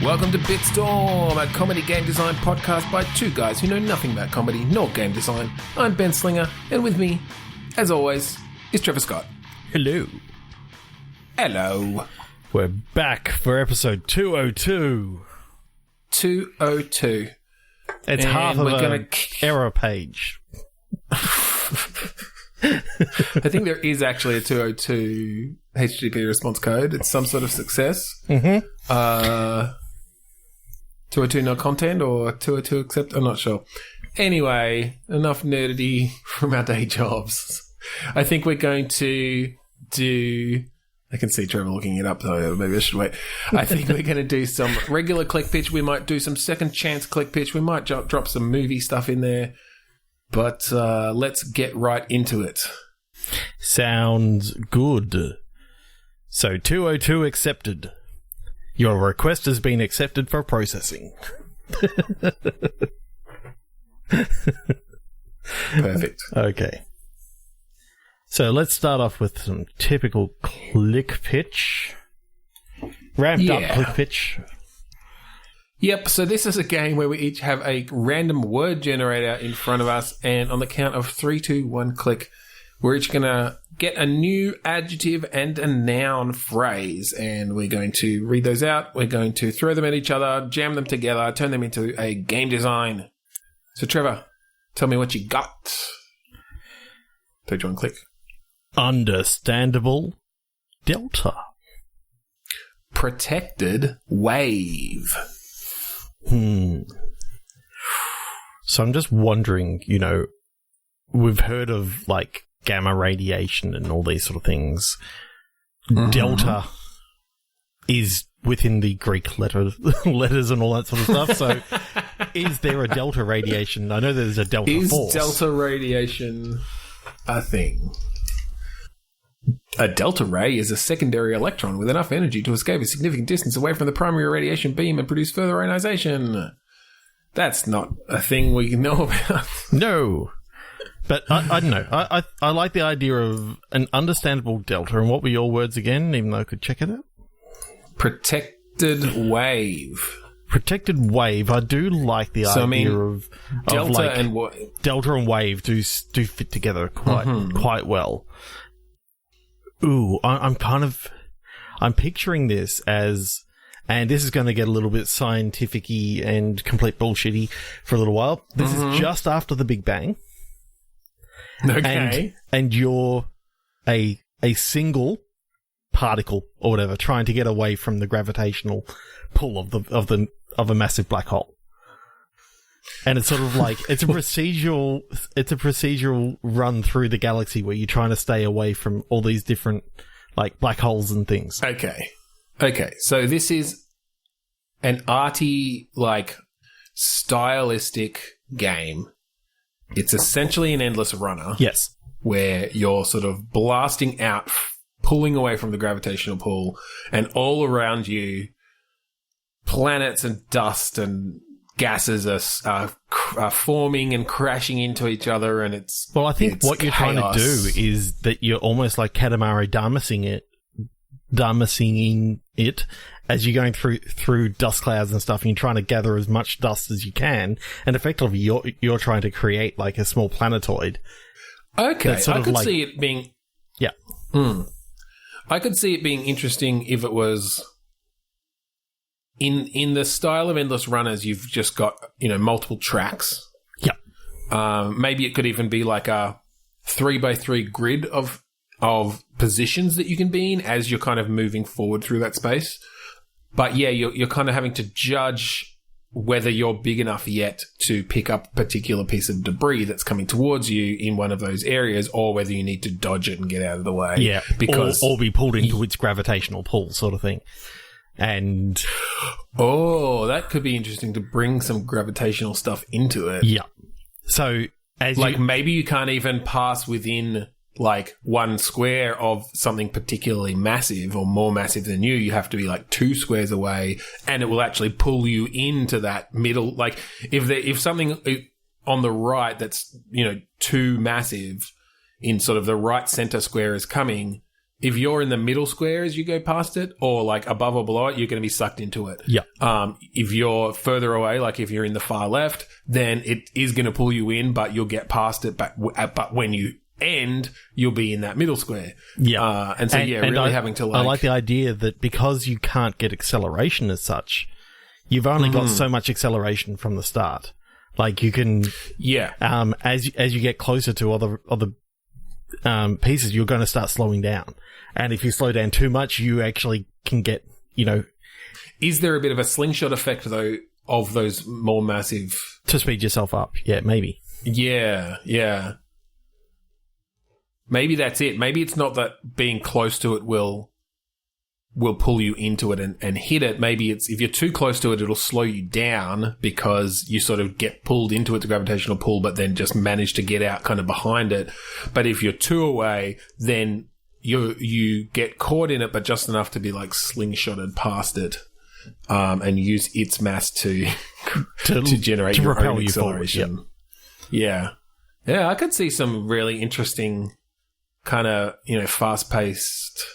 Welcome to Bitstorm, a comedy game design podcast by two guys who know nothing about comedy nor game design. I'm Ben Slinger, and with me, as always, is Trevor Scott. Hello. Hello. We're back for episode 202. 202. It's And half of we're an error page. I think there is actually a 202 HTTP response code. It's some sort of success. Mm-hmm. 202 no content or 202 accept? I'm not sure. Anyway, enough nerdity from our day jobs. I think we're going to do... I can see Trevor looking it up, so maybe I should wait. I think we're going to do some regular click pitch. We might do some second chance click pitch. We might drop some movie stuff in there. But let's get right into it. Sounds good. So 202 accepted. Your request has been accepted for processing. Perfect. Okay. So let's start off with some typical click pitch. Ramped up click pitch. Yep, so this is a game where we each have a random word generator in front of us, and on the count of 3, 2, 1, click, we're each going to get a new adjective and a noun phrase, and we're going to read those out. We're going to throw them at each other, jam them together, turn them into a game design. So, Trevor, tell me what you got. 3, 2, 1, click. Understandable delta. Protected wave. So I'm just wondering, we've heard of like gamma radiation and all these sort of things. Mm-hmm. Delta is within the Greek letters and all that sort of stuff. So is there a delta radiation? I know there's a delta force. Is delta radiation a thing? A delta ray is a secondary electron with enough energy to escape a significant distance away from the primary radiation beam and produce further ionization. That's not a thing we know about. No. But I don't know. I like the idea of an understandable delta. And what were your words again, even though I could check it out? Protected wave. Protected wave. I do like the idea of delta and delta and wave do fit together quite well. Ooh, I'm picturing this as, and this is going to get a little bit scientific-y and complete bullshitty for a little while. This is just after the Big Bang. Okay. And you're a single particle or whatever trying to get away from the gravitational pull of a massive black hole. And it's sort of like it's a procedural run through the galaxy where you're trying to stay away from all these different like black holes and things. Okay. So this is an arty, like stylistic game. It's essentially an endless runner. Yes. Where you're sort of blasting out, pulling away from the gravitational pull, and all around you, planets and dust and gases are forming and crashing into each other, and it's well. I think what you're chaos. trying to do is that you're almost like Katamari Damacying it as you're going through dust clouds and stuff, and you're trying to gather as much dust as you can, and effectively you're trying to create like a small planetoid. Okay, I could see it being I could see it being interesting if it was. In the style of Endless Runners, you've just got, multiple tracks. Yeah. Maybe it could even be like a 3x3 grid of positions that you can be in as you're kind of moving forward through that space. But yeah, you're kind of having to judge whether you're big enough yet to pick up a particular piece of debris that's coming towards you in one of those areas, or whether you need to dodge it and get out of the way. Yeah, because or be pulled into its gravitational pull sort of thing. And that could be interesting to bring some gravitational stuff into it. Yeah. So maybe you can't even pass within like one square of something particularly massive or more massive than you. You have to be like 2 squares away, and it will actually pull you into that middle. Like if something on the right that's too massive in sort of the right center square is coming, if you're in the middle square as you go past it, or like above or below it, you're going to be sucked into it. Yeah. If you're further away, like if you're in the far left, then it is going to pull you in, but you'll get past it. But when you end, you'll be in that middle square. Yeah. And so, really having to like... I like the idea that because you can't get acceleration as such, you've only got so much acceleration from the start. Like you can... Yeah. As you get closer to other pieces, you're going to start slowing down. And if you slow down too much, you actually can get, Is there a bit of a slingshot effect, though, of those more massive... To speed yourself up. Yeah, maybe. Yeah. Maybe that's it. Maybe it's not that being close to it will pull you into it and hit it. Maybe it's if you're too close to it, it'll slow you down because you sort of get pulled into it, the gravitational pull, but then just manage to get out kind of behind it. But if you're too away, then you get caught in it, but just enough to be like slingshotted past it, and use its mass to generate your own acceleration. Yep. Yeah. I could see some really interesting kind of fast-paced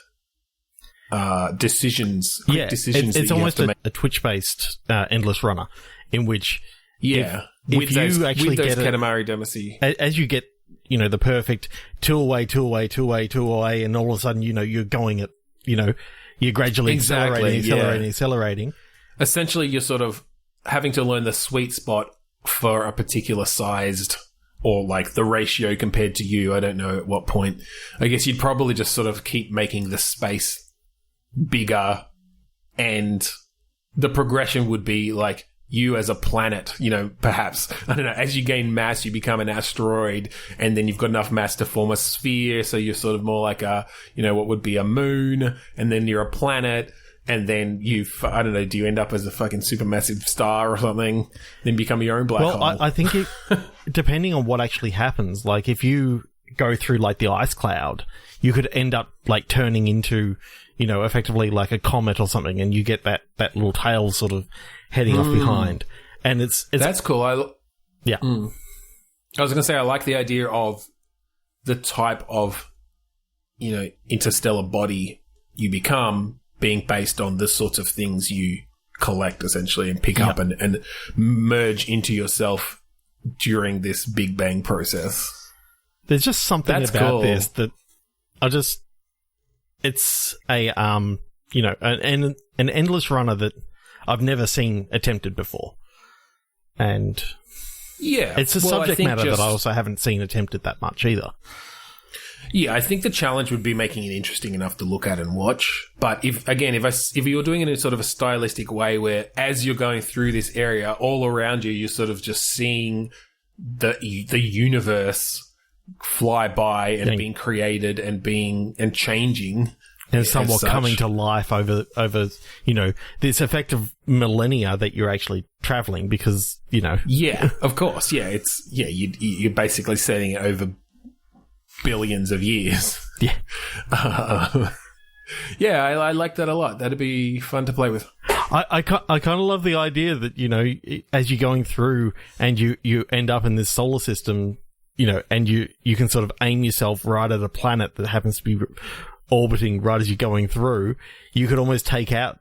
decisions. Decisions. It's almost a Twitch-based endless runner, in which if with you those, actually get Katamari Damacy, as you get the perfect two away, and all of a sudden you're going at you're gradually accelerating. Essentially, you're sort of having to learn the sweet spot for a particular sized, or like the ratio compared to you. I don't know at what point. I guess you'd probably just sort of keep making the space bigger, and the progression would be like you as a planet, perhaps, I don't know, as you gain mass, you become an asteroid, and then you've got enough mass to form a sphere, so you're sort of more like a, what would be a moon, and then you're a planet, and then I don't know, do you end up as a fucking supermassive star or something, then become your own black hole? Well, I think depending on what actually happens, like if you go through like the ice cloud, you could end up like turning into, effectively like a comet or something, and you get that little tail sort of heading off behind. And it's that's cool. I was going to say, I like the idea of the type of, interstellar body you become being based on the sorts of things you collect, essentially, and pick up and merge into yourself during this Big Bang process. There's just something about this that it's a, an endless runner that I've never seen attempted before. And it's a subject matter that I also haven't seen attempted that much either. Yeah, I think the challenge would be making it interesting enough to look at and watch. But if you're doing it in sort of a stylistic way where as you're going through this area, all around you, you're sort of just seeing the universe fly by and being created and changing. And somewhat coming to life over this effective millennia that you're actually traveling because, Yeah, of course. Yeah, you're basically setting it over billions of years. Yeah. I like that a lot. That'd be fun to play with. I kind of love the idea that, as you're going through and you end up in this solar system, and you can sort of aim yourself right at a planet that happens to be orbiting right as you're going through. You could almost take out,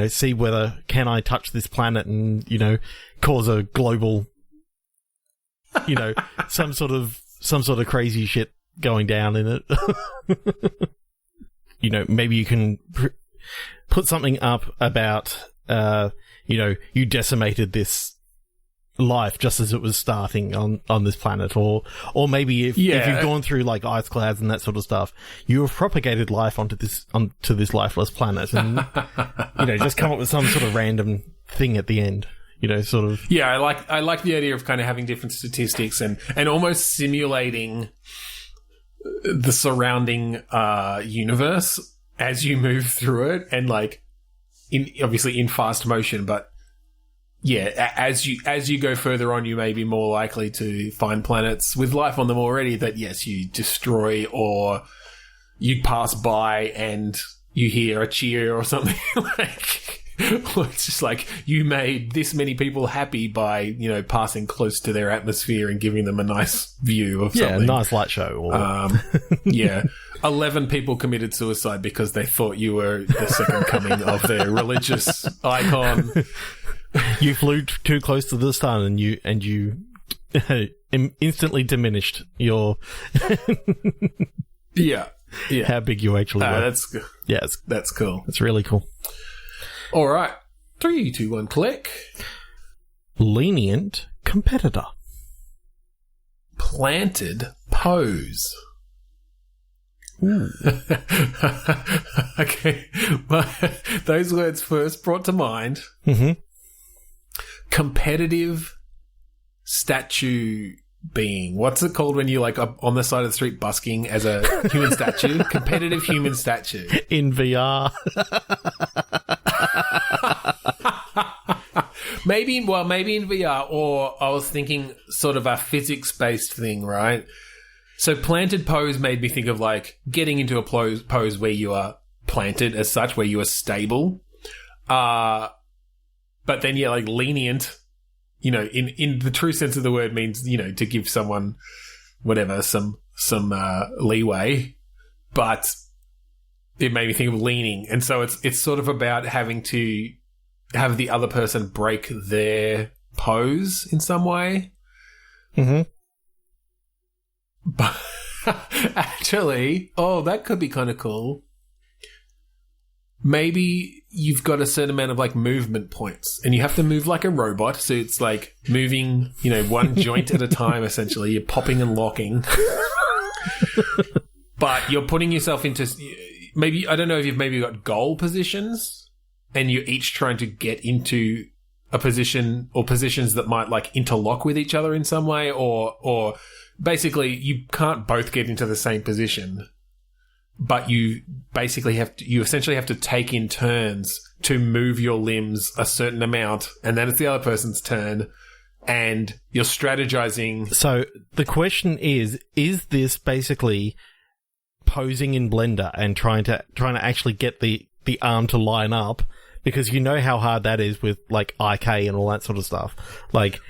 see whether can I touch this planet and, cause a global, some sort of crazy shit going down in it. Maybe you can put something up about, you decimated this life just as it was starting on this planet, or maybe if you've gone through like ice clouds and that sort of stuff, you have propagated life onto this lifeless planet, and just come up with some sort of random thing at the end. Sort of. Yeah, I like the idea of kind of having different statistics and almost simulating the surrounding universe as you move through it, and like obviously in fast motion, but yeah, as you go further on, you may be more likely to find planets with life on them already that yes, you destroy, or you pass by and you hear a cheer or something like. it's just like you made this many people happy by, passing close to their atmosphere and giving them a nice view of something. Yeah, nice light show. Or... yeah. 11 people committed suicide because they thought you were the second coming of their religious icon. You flew too close to the sun and you instantly diminished your... Yeah. How big you actually were. That's good. Yeah, that's cool. It's really cool. All right. 3, 2, 1, click. Lenient competitor. Planted pose. Okay. Well, those words first brought to mind. Mm-hmm. Competitive statue being. What's it called when you up on the side of the street busking as a human statue? Competitive human statue. In VR. Maybe in VR, or I was thinking sort of a physics-based thing, right? So planted pose made me think of getting into a pose where you are planted as such, where you are stable. But then, lenient, in the true sense of the word means, to give someone whatever, some leeway. But it made me think of leaning. And so it's sort of about having to have the other person break their pose in some way. Mm-hmm. But actually, that could be kind of cool. Maybe you've got a certain amount of movement points and you have to move like a robot. So it's moving, one joint at a time, essentially. You're popping and locking. But you're putting yourself into maybe, I don't know if you've maybe got goal positions and you're each trying to get into a position or positions that might interlock with each other in some way, or basically you can't both get into the same position, but you essentially have to take in turns to move your limbs a certain amount, and then it's the other person's turn, and you're strategizing. So the question is this basically posing in Blender and trying to actually get the arm to line up? Because you know how hard that is with IK and all that sort of stuff.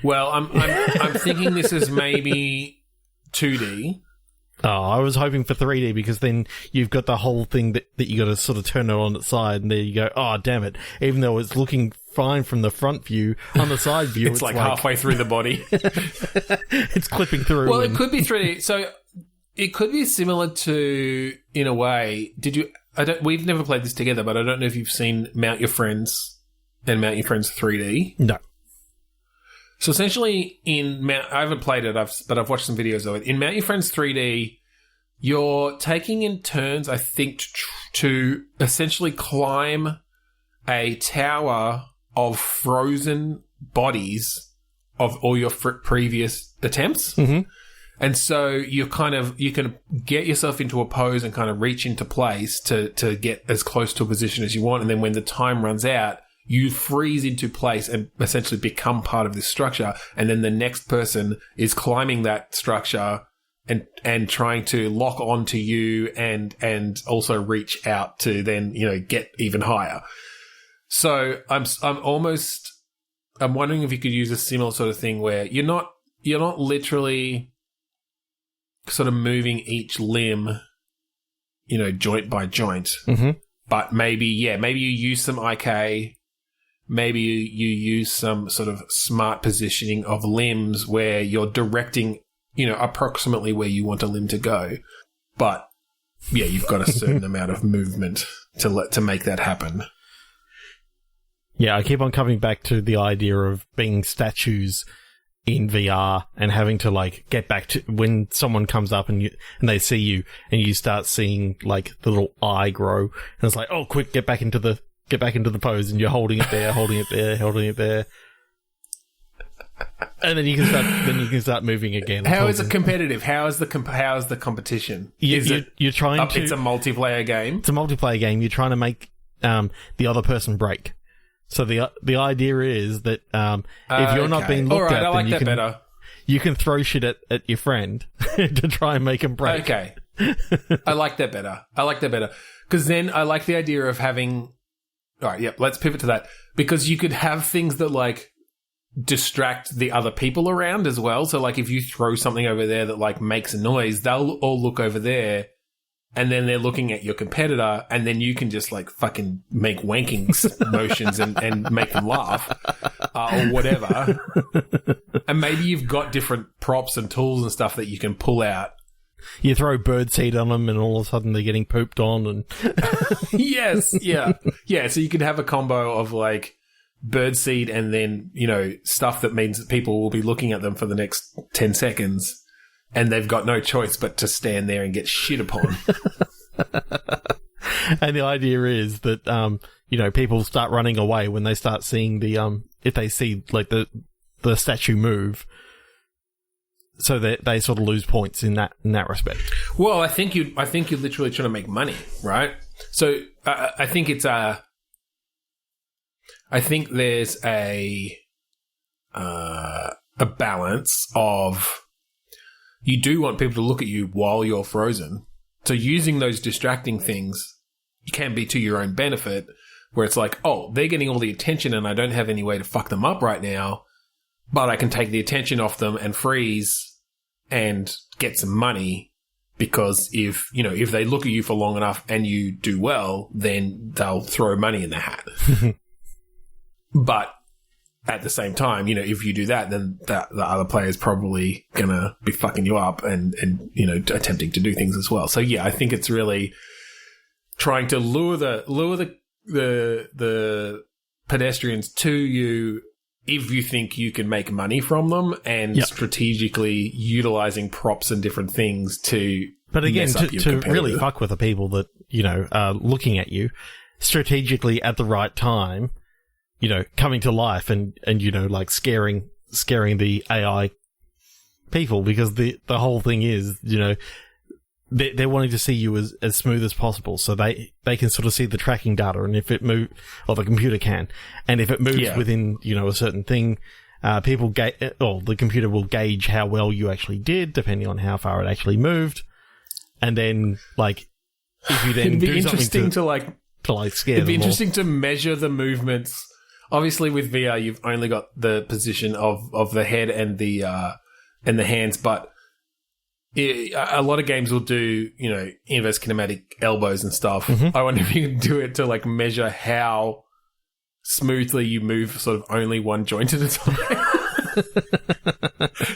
Well, I'm thinking this is maybe 2D. Oh, I was hoping for 3D because then you've got the whole thing that you got to sort of turn it on its side, and there you go. Oh, damn it! Even though it's looking fine from the front view, on the side view, it's halfway through the body. It's clipping through. Well, it could be 3D. So it could be similar to, in a way. We've never played this together, but I don't know if you've seen Mount Your Friends and Mount Your Friends 3D. No. So essentially, I haven't played it, but I've watched some videos of it. In Mount Your Friends 3D, you're taking in turns, I think, to essentially climb a tower of frozen bodies of all your previous attempts. Mm-hmm. And so you can get yourself into a pose and kind of reach into place to get as close to a position as you want. And then when the time runs out, you freeze into place and essentially become part of this structure. And then the next person is climbing that structure and trying to lock onto you and also reach out to then, get even higher. So I'm wondering if you could use a similar sort of thing where you're not literally sort of moving each limb, joint by joint. Mm-hmm. But maybe you use some IK, maybe you use some sort of smart positioning of limbs where you're directing, approximately where you want a limb to go. But yeah, you've got a certain amount of movement to make that happen. Yeah, I keep on coming back to the idea of being statues in VR and having to get back to when someone comes up and they see you and you start seeing the little eye grow, and it's oh quick, get back into the pose, and you're holding it there, holding it there, and then you can start moving again. How is it competitive? How is the competition? You're trying to. It's a multiplayer game. It's a multiplayer game. You're trying to make the other person break. So the idea is that if you're not being looked at, then better. You can throw shit at your friend to try and make him break. Okay. I like that better. Because then I like the idea of having All right, yep, let's pivot to that. Because you could have things that, like, distract the other people around as well. So, like, if you throw something over there that, like, makes a noise, they'll all look over there, and then they're looking at your competitor, and then you can just, like, fucking make wanking motions and make them laugh, or whatever. And maybe you've got different props and tools and stuff that you can pull out. You throw birdseed on them, and all of a sudden they're getting pooped on. And Yes, yeah. Yeah, so you could have a combo of, like, birdseed and then, you know, stuff that means that people will be looking at them for the next 10 seconds. And they've got no choice but to stand there and get shit upon. And the idea is that, you know, people start running away when they start seeing the, if they see, like, the statue move. So that they sort of lose points in that respect. Well, I think you're literally trying to make money, right? So I think it's I think there's a balance of, you do want people to look at you while you're frozen. So using those distracting things can be to your own benefit, where it's like, oh, they're getting all the attention and I don't have any way to fuck them up right now, but I can take the attention off them and freeze and get some money, because if they look at you for long enough and you do well, then they'll throw money in the hat. But at the same time, you know, if you do that, then the other player's probably gonna be fucking you up and you know, attempting to do things as well. So yeah, I think it's really trying to lure the pedestrians to you if you think you can make money from them, and strategically utilizing props and different things to. But again, to really fuck with the people that, you know, are looking at you strategically at the right time. You know, coming to life and you know, like scaring the AI people, because the whole thing is, you know, they're wanting to see you as smooth as possible, so they can sort of see the tracking data, and if it move, or the computer can, and if it moves within, you know, a certain thing, the computer will gauge how well you actually did, depending on how far it actually moved, and then, like, if you then do something to scare them. It'd be interesting to measure the movements. Obviously, with VR, you've only got the position of the head and the hands, but a lot of games will do, you know, inverse kinematic elbows and stuff. Mm-hmm. I wonder if you can do it to, like, measure how smoothly you move sort of only one joint at a time.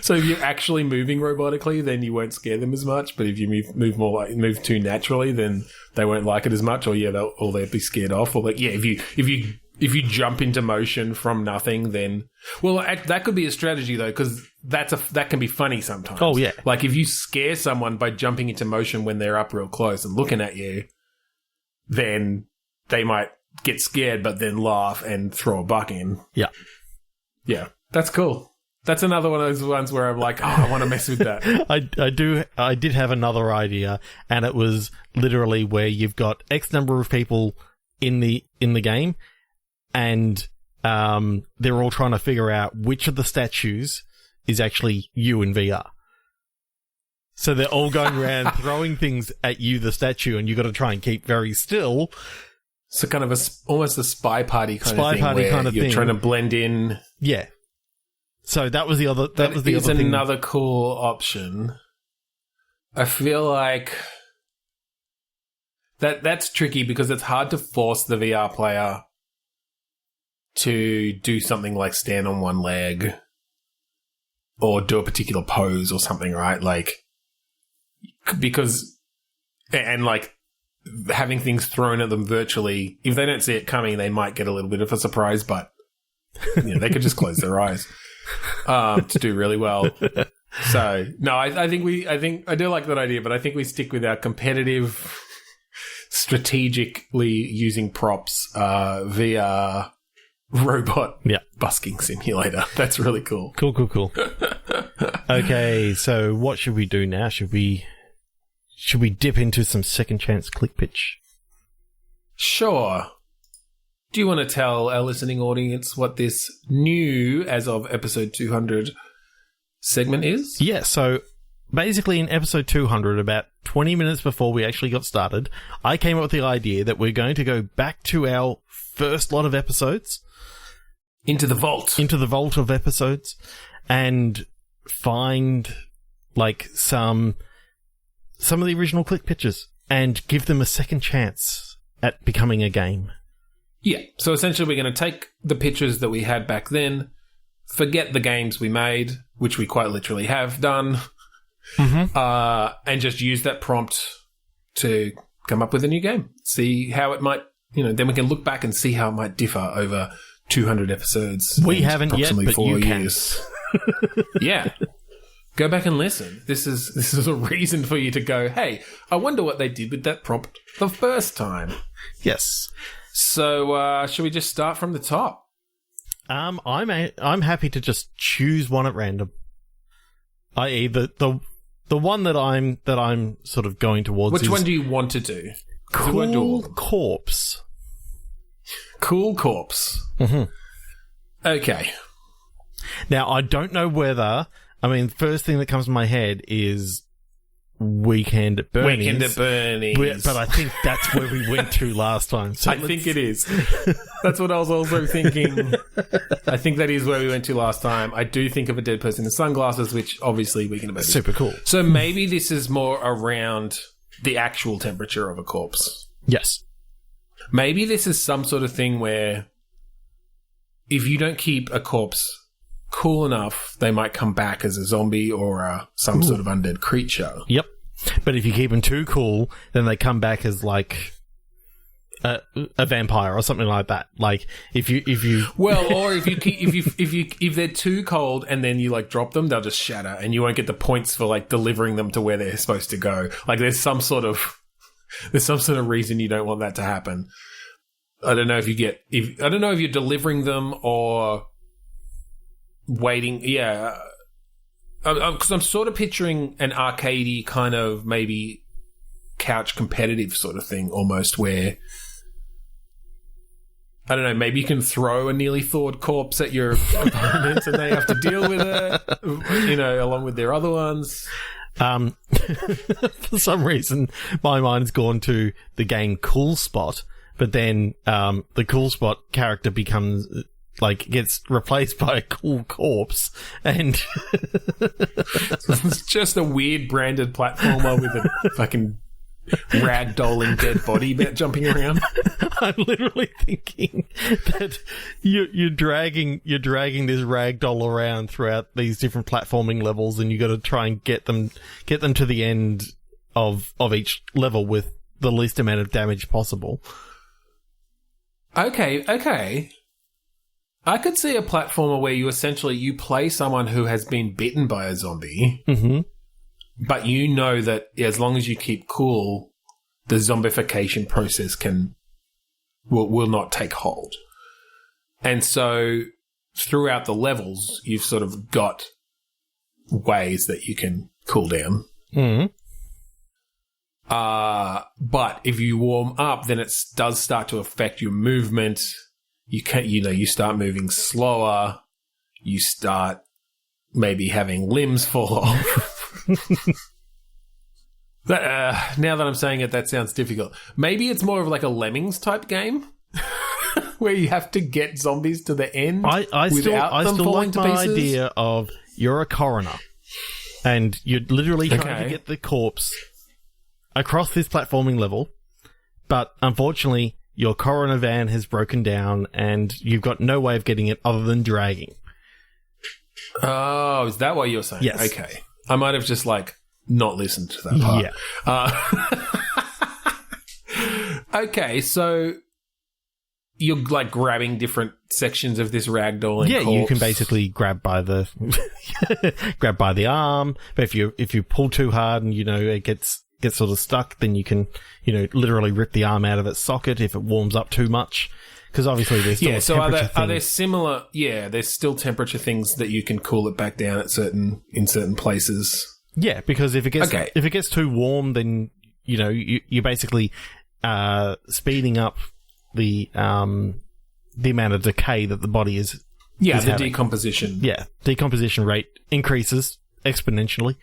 So if you're actually moving robotically, then you won't scare them as much. But if you move too naturally, then they won't like it as much, or they'll be scared off. Or, like, yeah, if you jump into motion from nothing, then... Well, that could be a strategy, though, because that can be funny sometimes. Oh, yeah. Like, if you scare someone by jumping into motion when they're up real close and looking at you, then they might get scared but then laugh and throw a buck in. Yeah. Yeah, that's cool. That's another one of those ones where I'm like, oh, I want to mess with that. I did have another idea, and it was literally where you've got X number of people in the game, and they're all trying to figure out which of the statues is actually you in VR. So they're all going around throwing things at you, the statue, and you've got to try and keep very still. So kind of almost a spy party kind of thing, you're trying to blend in. Yeah. So that was the other. That was the other thing. Another cool option. I feel like that's tricky because it's hard to force the VR player to do something like stand on one leg or do a particular pose or something, right? Like, because, and like having things thrown at them virtually, if they don't see it coming, they might get a little bit of a surprise, but you know, they could just close their eyes to do really well. So no, I think I do like that idea, but I think we stick with our competitive, strategically using props, VR robot busking simulator. That's really cool. Cool. Okay, so what should we do now? Should we dip into some second chance click pitch? Sure. Do you want to tell our listening audience what this new, as of episode 200, segment is? Yeah, so basically in episode 200, about 20 minutes before we actually got started, I came up with the idea that we're going to go back to our first lot of episodes into the vault of episodes, and find like some of the original Click pictures and give them a second chance at becoming a game. Yeah. So essentially, we're going to take the pictures that we had back then, forget the games we made, which we quite literally have done, and just use that prompt to come up with a new game. See how it might, then we can look back and see how it might differ over 200 episodes. We haven't yet, but 4 years. Yeah. Go back and listen. This is a reason for you to go, hey, I wonder what they did with that prompt the first time. Yes. So, should we just start from the top? I'm happy to just choose one at random. I.e. the one that I'm sort of going towards. Which one do you want to do? Cool Corpse. Cool Corpse. Mm-hmm. Okay. Now, I don't know whether... I mean, the first thing that comes to my head is Weekend at Bernie's. Weekend at Bernie's. But I think that's where we went to last time. So I think it is. That's what I was also thinking. I think that is where we went to last time. I do think of a dead person in sunglasses, which obviously Weekend at Bernie's. Super cool. So maybe this is more around the actual temperature of a corpse. Yes. Maybe this is some sort of thing where if you don't keep a corpse cool enough, they might come back as a zombie or some sort of undead creature. Yep. But if you keep them too cool, then they come back as like a vampire or something like that. Like if you well, or if they're too cold and then you like drop them, they'll just shatter, and you won't get the points for like delivering them to where they're supposed to go. Like there's some sort of reason you don't want that to happen. I don't know if you're delivering them or waiting. Yeah. Because I'm sort of picturing an arcadey kind of maybe couch competitive sort of thing almost, where I don't know, maybe you can throw a nearly thawed corpse at your opponents and they have to deal with it, along with their other ones. For some reason, my mind's gone to the game Cool Spot, but then the Cool Spot character becomes... gets replaced by a cool corpse, and it's just a weird branded platformer with a fucking ragdolling dead body jumping around. I'm literally thinking that you're dragging this ragdoll around throughout these different platforming levels, and you got to try and get them to the end of each level with the least amount of damage possible. Okay. I could see a platformer where you play someone who has been bitten by a zombie, but you know that as long as you keep cool, the zombification process will not take hold. And so throughout the levels, you've sort of got ways that you can cool down. But if you warm up, then it does start to affect your movement. You start moving slower. You start maybe having limbs fall off. Now that I'm saying it, that sounds difficult. Maybe it's more of like a Lemmings type game where you have to get zombies to the end. I still like my idea of you're a coroner and you're literally trying to get the corpse across this platforming level, but unfortunately your coroner van has broken down and you've got no way of getting it other than dragging. Oh, is that what you're saying? Yes. Okay. I might have just not listened to that part. Yeah. Okay, so you're grabbing different sections of this ragdoll. Yeah, corpse. you can basically grab by the arm, but if you pull too hard and it gets sort of stuck, then you can literally rip the arm out of its socket if it warms up too much. Because obviously there's still are there similar? Yeah, there's still temperature things that you can cool it back down in certain places. Yeah, because if it gets too warm, then you're basically speeding up the amount of decay that the body is. Yeah, is the having. decomposition. Yeah, decomposition rate increases exponentially.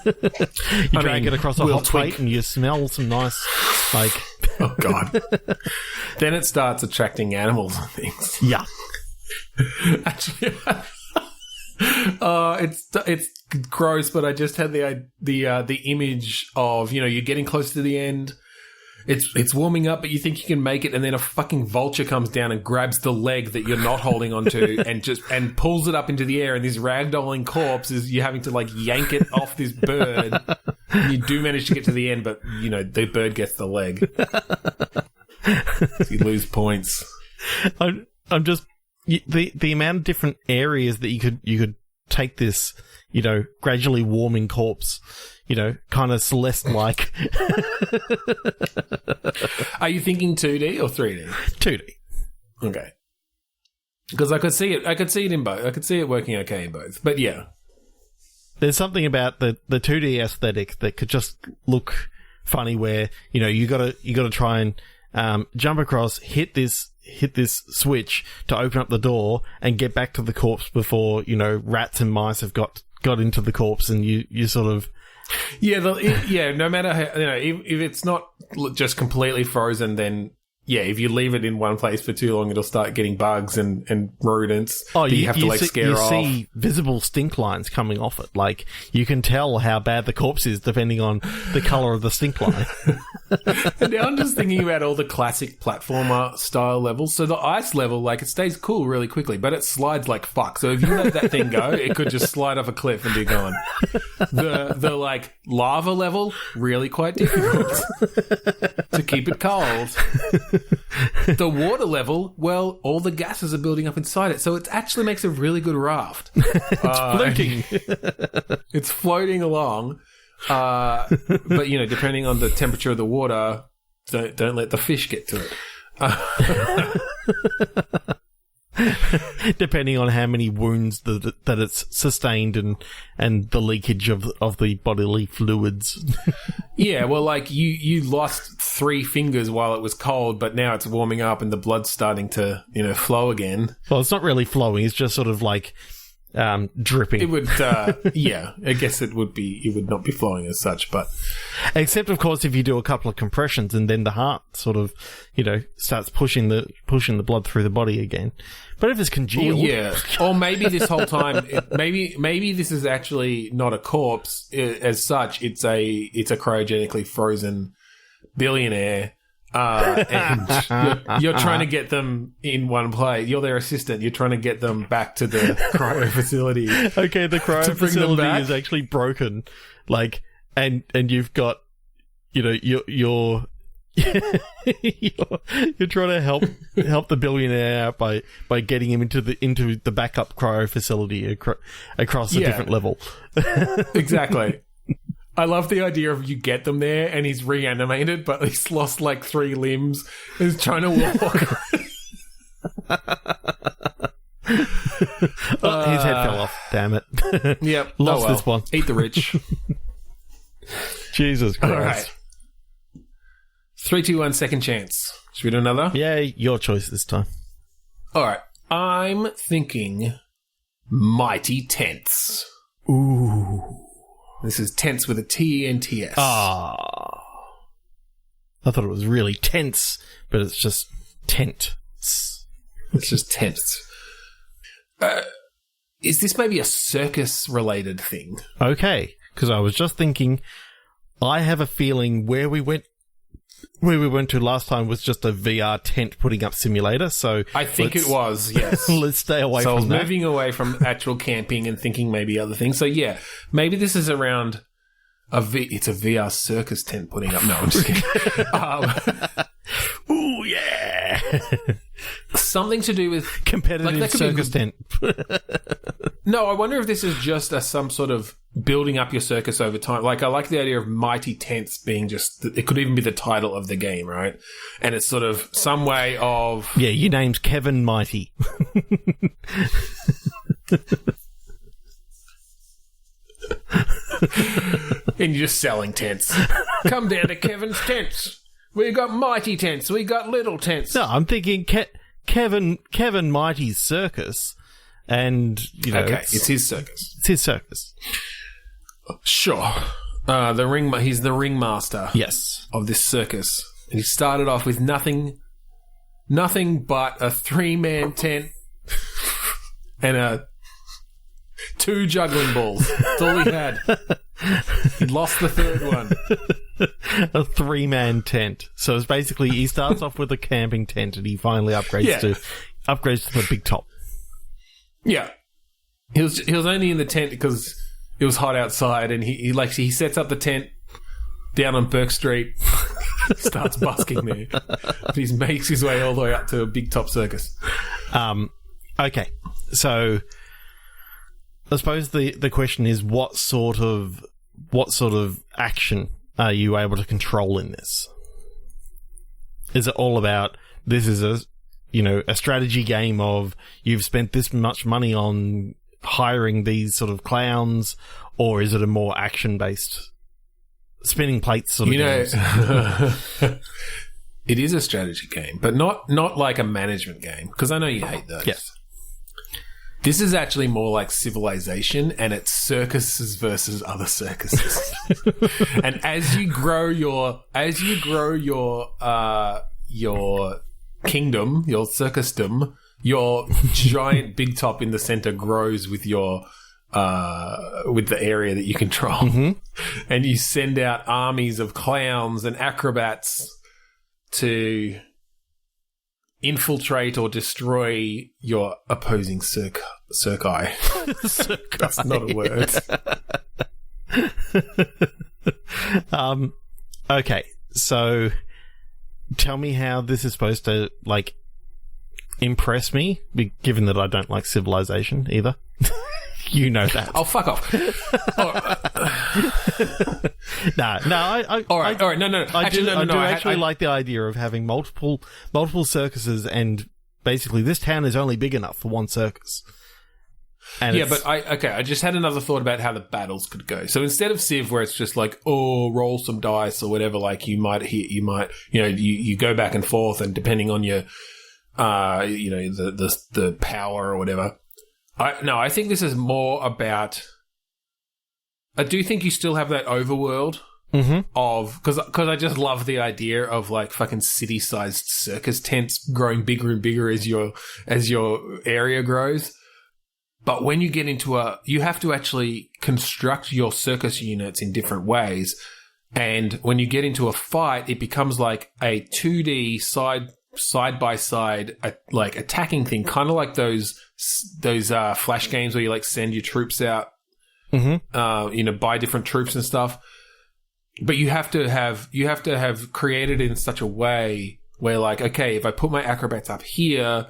You drag it across a hot plate and you smell some nice Oh, God. Then it starts attracting animals and things. Yeah. Actually, it's gross, but I just had the image of, you're getting close to the end. It's warming up, but you think you can make it, and then a fucking vulture comes down and grabs the leg that you're not holding onto and pulls it up into the air, and this ragdolling corpse is you're having to like yank it off this bird. And you do manage to get to the end, but the bird gets the leg. So you lose points. I'm just the amount of different areas that you could take this, gradually warming corpse. Kind of Celeste-like. Are you thinking 2D or 3D? 2D. Okay. Because I could see it. I could see it in both. I could see it working okay in both. But yeah. There's something about the 2D aesthetic that could just look funny where, you gotta try and jump across, hit this switch to open up the door and get back to the corpse before, rats and mice have got into the corpse, and you sort of... Yeah, no matter how, if it's not just completely frozen, then yeah, if you leave it in one place for too long, it'll start getting bugs and rodents that you have to scare off. You see visible stink lines coming off it. Like, you can tell how bad the corpse is depending on the colour of the stink line. And now I'm just thinking about all the classic platformer style levels. So the ice level, it stays cool really quickly, but it slides like fuck. So if you let that thing go, it could just slide off a cliff and be gone. The lava level, really quite difficult to keep it cold. The water level, well, all the gases are building up inside it, so it actually makes a really good raft. It's floating. It's floating along, but depending on the temperature of the water, don't let the fish get to it. Depending on how many wounds that it's sustained and the leakage of the bodily fluids. Yeah, well, you lost 3 fingers while it was cold, but now it's warming up and the blood's starting to, flow again. Well, it's not really flowing. It's just sort of dripping. It would, yeah, I guess it would not be flowing as such, but... Except, of course, if you do a couple of compressions and then the heart sort of, starts pushing the blood through the body again. But if it's congealed... Yeah, or maybe this whole time, maybe this is actually not a corpse as such, it's a cryogenically frozen billionaire, and you're trying to get them in one place. You're their assistant. You're trying to get them back to the cryo facility. Okay, the cryo facility is actually broken. And you've got, you're trying to help the billionaire out by getting him into the backup cryo facility across a different level. Exactly. I love the idea of you get them there and he's reanimated, but he's lost 3 limbs. He's trying to walk. His head fell off. Damn it. Yep. Lost this one. Eat the rich. Jesus Christ. All right. 3, 2, 1, second chance. Should we do another? Yeah, your choice this time. All right. I'm thinking Mighty Tents. Ooh. This is tense with a T-E-N-T-S. Ah. I thought it was really tense, but it's just tent. It's just tense. Is this maybe a circus-related thing? Okay, because I was just thinking, I have a feeling where we went to last time was just a VR tent putting up simulator, so... I think it was, yes. Let's stay away from that. So I was moving away from actual camping and thinking maybe other things. So yeah, maybe this is around it's a VR circus tent putting up... No, I'm just kidding. Ooh, yeah! Something to do with... Competitive circus tent. No, I wonder if this is just some sort of building up your circus over time. I like the idea of Mighty Tents being just... It could even be the title of the game, right? And it's sort of some way of... Yeah, your name's Kevin Mighty. And you're just selling tents. Come down to Kevin's Tents. We got mighty tents. We got little tents. No, I'm thinking Kevin Mighty's circus, and okay, it's his circus. It's his circus. Sure. He's the ringmaster. Yes. Of this circus. And he started off with nothing but a 3-man tent and 2 juggling balls. That's all he had. He lost the third one. A 3-man tent. So it's basically he starts off with a camping tent and he finally upgrades to the big top. Yeah. He was only in the tent because it was hot outside, and he sets up the tent down on Burke Street, starts busking there. He makes his way all the way up to a big top circus. Okay. So I suppose the question is what sort of action are you able to control in this? Is it all about this is a strategy game of you've spent this much money on hiring these sort of clowns, or is it a more action-based spinning plates sort of games? It is a strategy game, but not like a management game, because I know you hate those. Yes. This is actually more like Civilization, and it's circuses versus other circuses. And as you grow your kingdom, your circusdom, your giant big top in the center grows with your with the area that you control. Mm-hmm. And you send out armies of clowns and acrobats to infiltrate or destroy your opposing circi. That's not a word. Okay, so tell me how this is supposed to, like, impress me, given that I don't like Civilization either. You know that. Oh, fuck off. All right. No. I do actually like the idea of having multiple circuses, and basically this town is only big enough for one circus. And I just had another thought about how the battles could go. So instead of Civ, where it's just like, roll some dice or whatever, like you go back and forth, and depending on your, the power or whatever. I think this is more about. I do think you still have that overworld of because I just love the idea of like fucking city-sized circus tents growing bigger and bigger as your area grows. But when you get into you have to actually construct your circus units in different ways, and when you get into a fight, it becomes like a 2D side by side like attacking thing, kind of like those flash games where you like send your troops out, buy different troops and stuff. But you have to have created it in such a way where, like, okay, if I put my acrobats up here,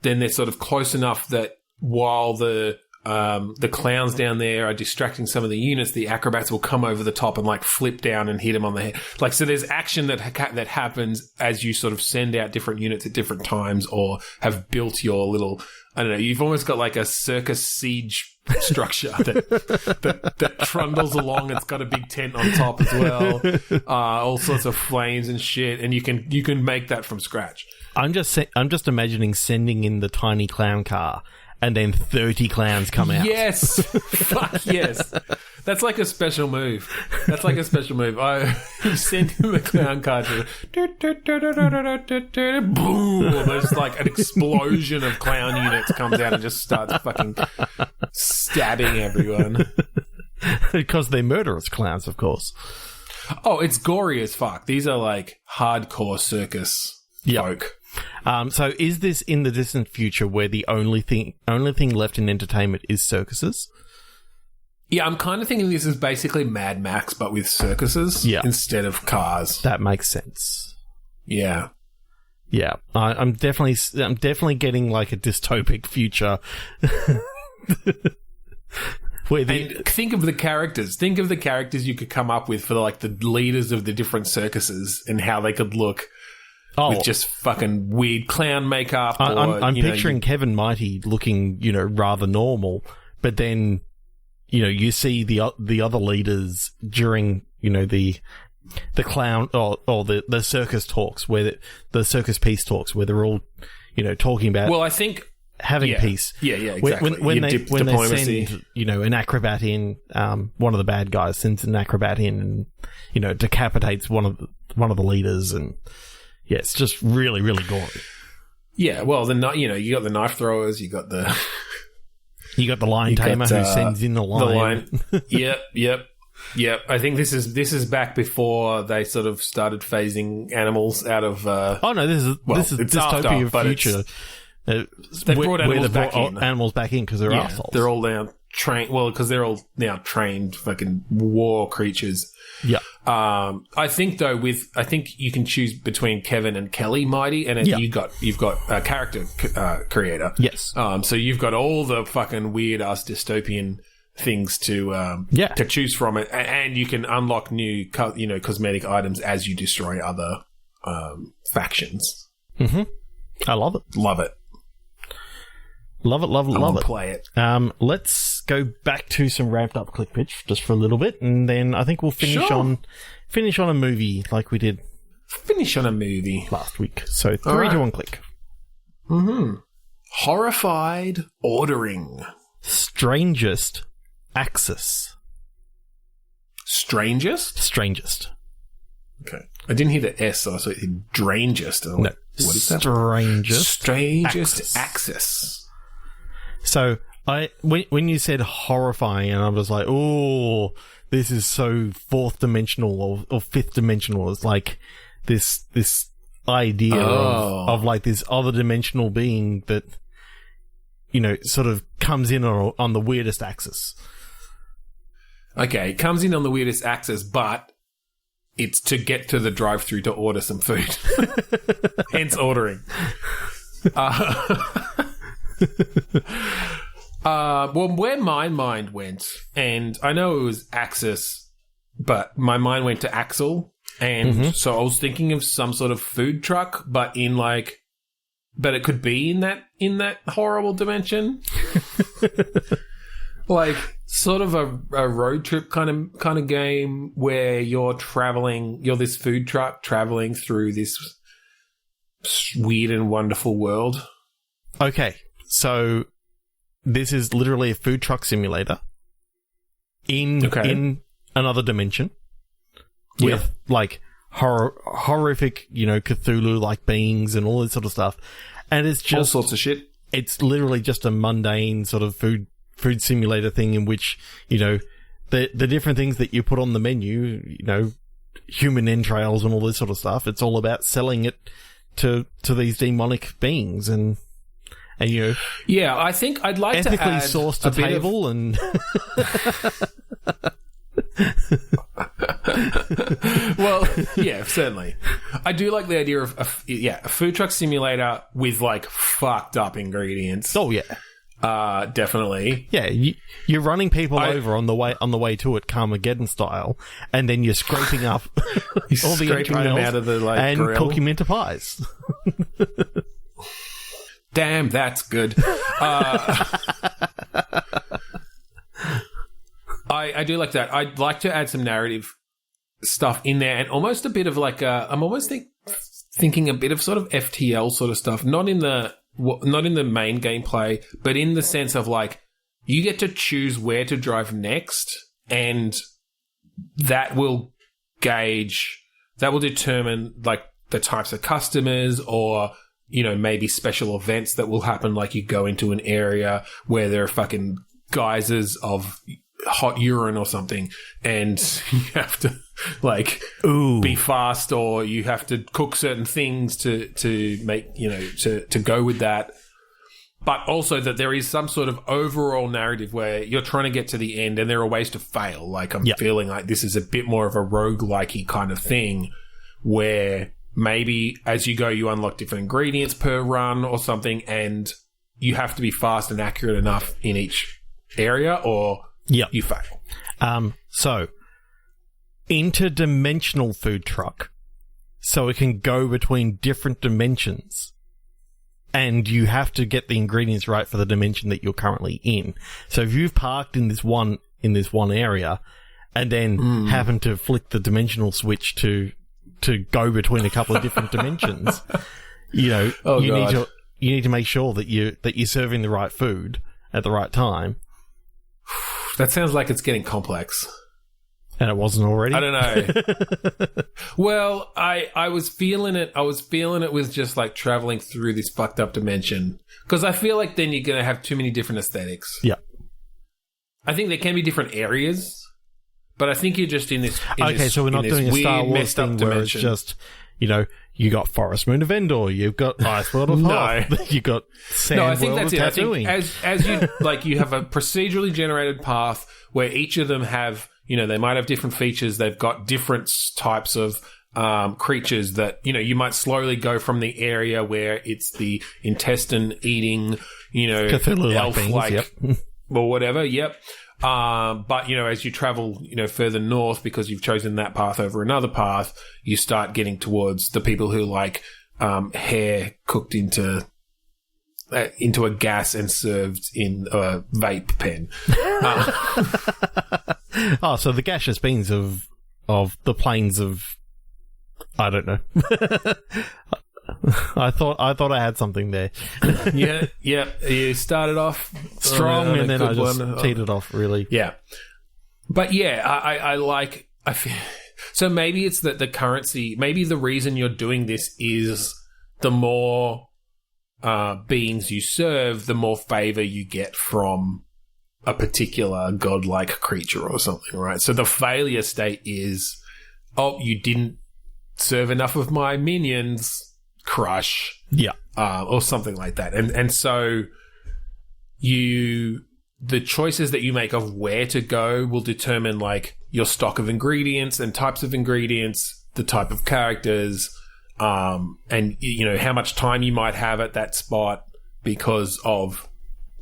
then they're sort of close enough that while the clowns down there are distracting some of the units, the acrobats will come over the top and like flip down and hit them on the head. Like, so there's action that happens as you sort of send out different units at different times, or have built your little, I don't know, you've almost got like a circus siege structure that trundles along. It's got a big tent on top as well, all sorts of flames and shit, and you can make that from scratch. I'm just imagining sending in the tiny clown car, and then 30 clowns come out. Yes. Fuck yes. That's like a special move. I sent in the clown car to boom. There's like an explosion of clown units comes out and just starts fucking stabbing everyone. Because they're murderous clowns, of course. Oh, it's gory as fuck. These are like hardcore circus folk. So is this in the distant future where the only thing left in entertainment is circuses? Yeah, I'm kind of thinking this is basically Mad Max, but with circuses instead of cars. That makes sense. Yeah. Yeah. I'm definitely getting like a dystopic future. And think of the characters. Think of the characters you could come up with for like the leaders of the different circuses and how they could look. With just fucking weird clown makeup. I'm picturing Kevin Mighty looking, rather normal, but then, you see the other leaders during, the clown or the circus talks, where the circus peace talks, where they're all, talking about. Well, I think having peace. Yeah, exactly. When they send, an acrobat in, one of the bad guys sends an acrobat in and, decapitates one of the leaders, and yeah, it's just really, really gory. Yeah, well, you got the knife throwers, you got the lion tamer who sends in the lion. Yep. I think this is back before they sort of started phasing animals out of. This is dystopia future. They brought animals back in because they're assholes. They're all now trained. Well, because they're all now trained fucking war creatures. Yeah. I think you can choose between Kevin and Kelly Mighty, and you've got a character creator. Yes. So you've got all the fucking weird ass dystopian things to choose from it, and you can unlock new cosmetic items as you destroy other factions. Mm-hmm. I love it. Love it. Play it. Let's go back to some ramped up click pitch just for a little bit, and then I think we'll finish on a movie like we did. Finish on a movie last week. So 3, 2, 1, click. Mm-hmm. Horrified ordering. Strangest access. Strangest. Okay. I didn't hear the S, so I thought strangest. No. What is that? Strangest access. So when you said horrifying, and I was like, oh, this is so fourth dimensional or fifth dimensional. It's like this idea of like this other dimensional being that, sort of comes in on the weirdest axis. Okay, it comes in on the weirdest axis, but it's to get to the drive-thru to order some food. Hence ordering. Well, where my mind went, and I know it was Axis, but my mind went to Axel, and so I was thinking of some sort of food truck, but but it could be in that horrible dimension. Like sort of a road trip kind of game where you're this food truck traveling through this weird and wonderful world. Okay, so this is literally a food truck simulator in another dimension with like horrific, Cthulhu like beings and all this sort of stuff, and it's just all sorts of shit. It's literally just a mundane sort of food simulator thing in which, the different things that you put on the menu, human entrails and all this sort of stuff. It's all about selling it to these demonic beings and yeah, I think I'd like to ethically add sourced to table and well, yeah, certainly. I do like the idea of a food truck simulator with like fucked up ingredients. Oh yeah. Definitely. Yeah, you're running people over on the way to it, Carmageddon style, and then you're scraping up all the entrails out of the and grill. cooking them into pies. Damn, that's good. I do like that. I'd like to add some narrative stuff in there, and almost a bit of like I'm almost thinking a bit of sort of FTL sort of stuff, not in the main gameplay, but in the sense of like you get to choose where to drive next, and that will determine like the types of customers or maybe special events that will happen. Like you go into an area where there are fucking geysers of hot urine or something, and you have to be fast, or you have to cook certain things to make to go with that. But also that there is some sort of overall narrative where you're trying to get to the end, and there are ways to fail. Like I'm feeling like this is a bit more of a roguelike-y kind of thing, where maybe as you go you unlock different ingredients per run or something, and you have to be fast and accurate enough in each area, or you fail. So interdimensional food truck, so it can go between different dimensions, and you have to get the ingredients right for the dimension that you're currently in. So if you've parked in this one area and then happen to flick the dimensional switch to go between a couple of different dimensions, you need to make sure that you're serving the right food at the right time. That sounds like it's getting complex. And it wasn't already? I don't know. Well, I was feeling it. I was feeling it with just like traveling through this fucked up dimension. Because I feel like then you're going to have too many different aesthetics. Yeah. I think there can be different areas, but I think you're just in this. So we're not doing a Star Wars thing where it's just, you got Forest Moon of Endor, you've got Ice World of Hoth, you've got Sand I think World that's of it. Tatooine. I think as you like, you have a procedurally generated path where each of them have, they might have different features. They've got different types of creatures that, you might slowly go from the area where it's the intestine eating, Cthulhu-like elf-like, things, or whatever. Yep. But, as you travel, further north because you've chosen that path over another path, you start getting towards the people who like hair cooked into a gas and served in a vape pen. So the gaseous beings of the plains of, I don't know. I thought I had something there. Yeah. You started off strong, and then I just teed it off really. Yeah, but yeah, I feel so. Maybe it's that the currency. Maybe the reason you're doing this is the more beings you serve, the more favor you get from a particular godlike creature or something, right? So the failure state is, you didn't serve enough of my minions. Crush, or something like that, and so the choices that you make of where to go will determine like your stock of ingredients and types of ingredients, the type of characters, and how much time you might have at that spot because of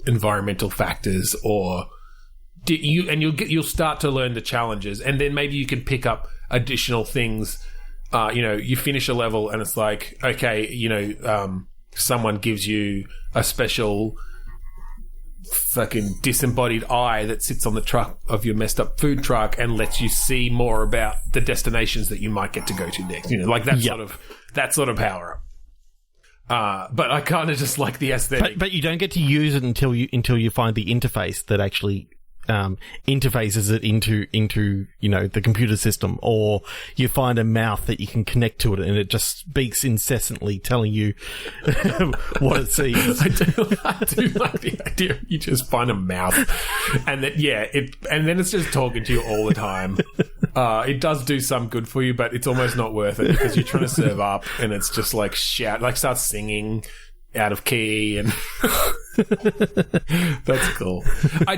environmental factors, or you'll start to learn the challenges, and then maybe you can pick up additional things. You finish a level and it's like, okay, someone gives you a special fucking disembodied eye that sits on the truck of your messed up food truck and lets you see more about the destinations that you might get to go to next. Like that sort of power up. But I kind of just like the aesthetic. But you don't get to use it until you find the interface that actually interfaces it into the computer system, or you find a mouth that you can connect to it and it just speaks incessantly telling you what it sees. I do like the idea you just find a mouth and that and then it's just talking to you all the time. It does do some good for you, but it's almost not worth it because you're trying to serve up and it's just like starts singing out of key, and that's cool. I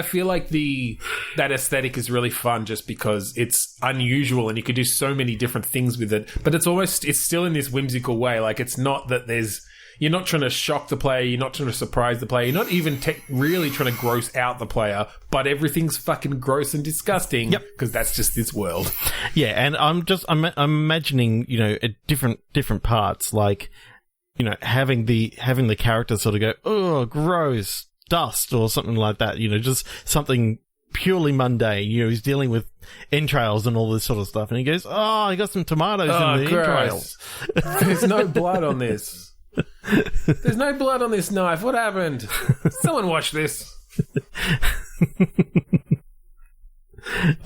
feel like that aesthetic is really fun just because it's unusual and you could do so many different things with it, but it's still in this whimsical way. Like it's not that you're not trying to shock the player, you're not trying to surprise the player, you're not even really trying to gross out the player, but everything's fucking gross and disgusting because that's just this world. Yeah, and I'm imagining, at different parts, like, having the character sort of go, oh, gross, dust, or something like that, just something purely mundane. He's dealing with entrails and all this sort of stuff, and he goes, oh, I got some tomatoes in the entrails. There's no blood on this. There's no blood on this knife. What happened? Someone watch this.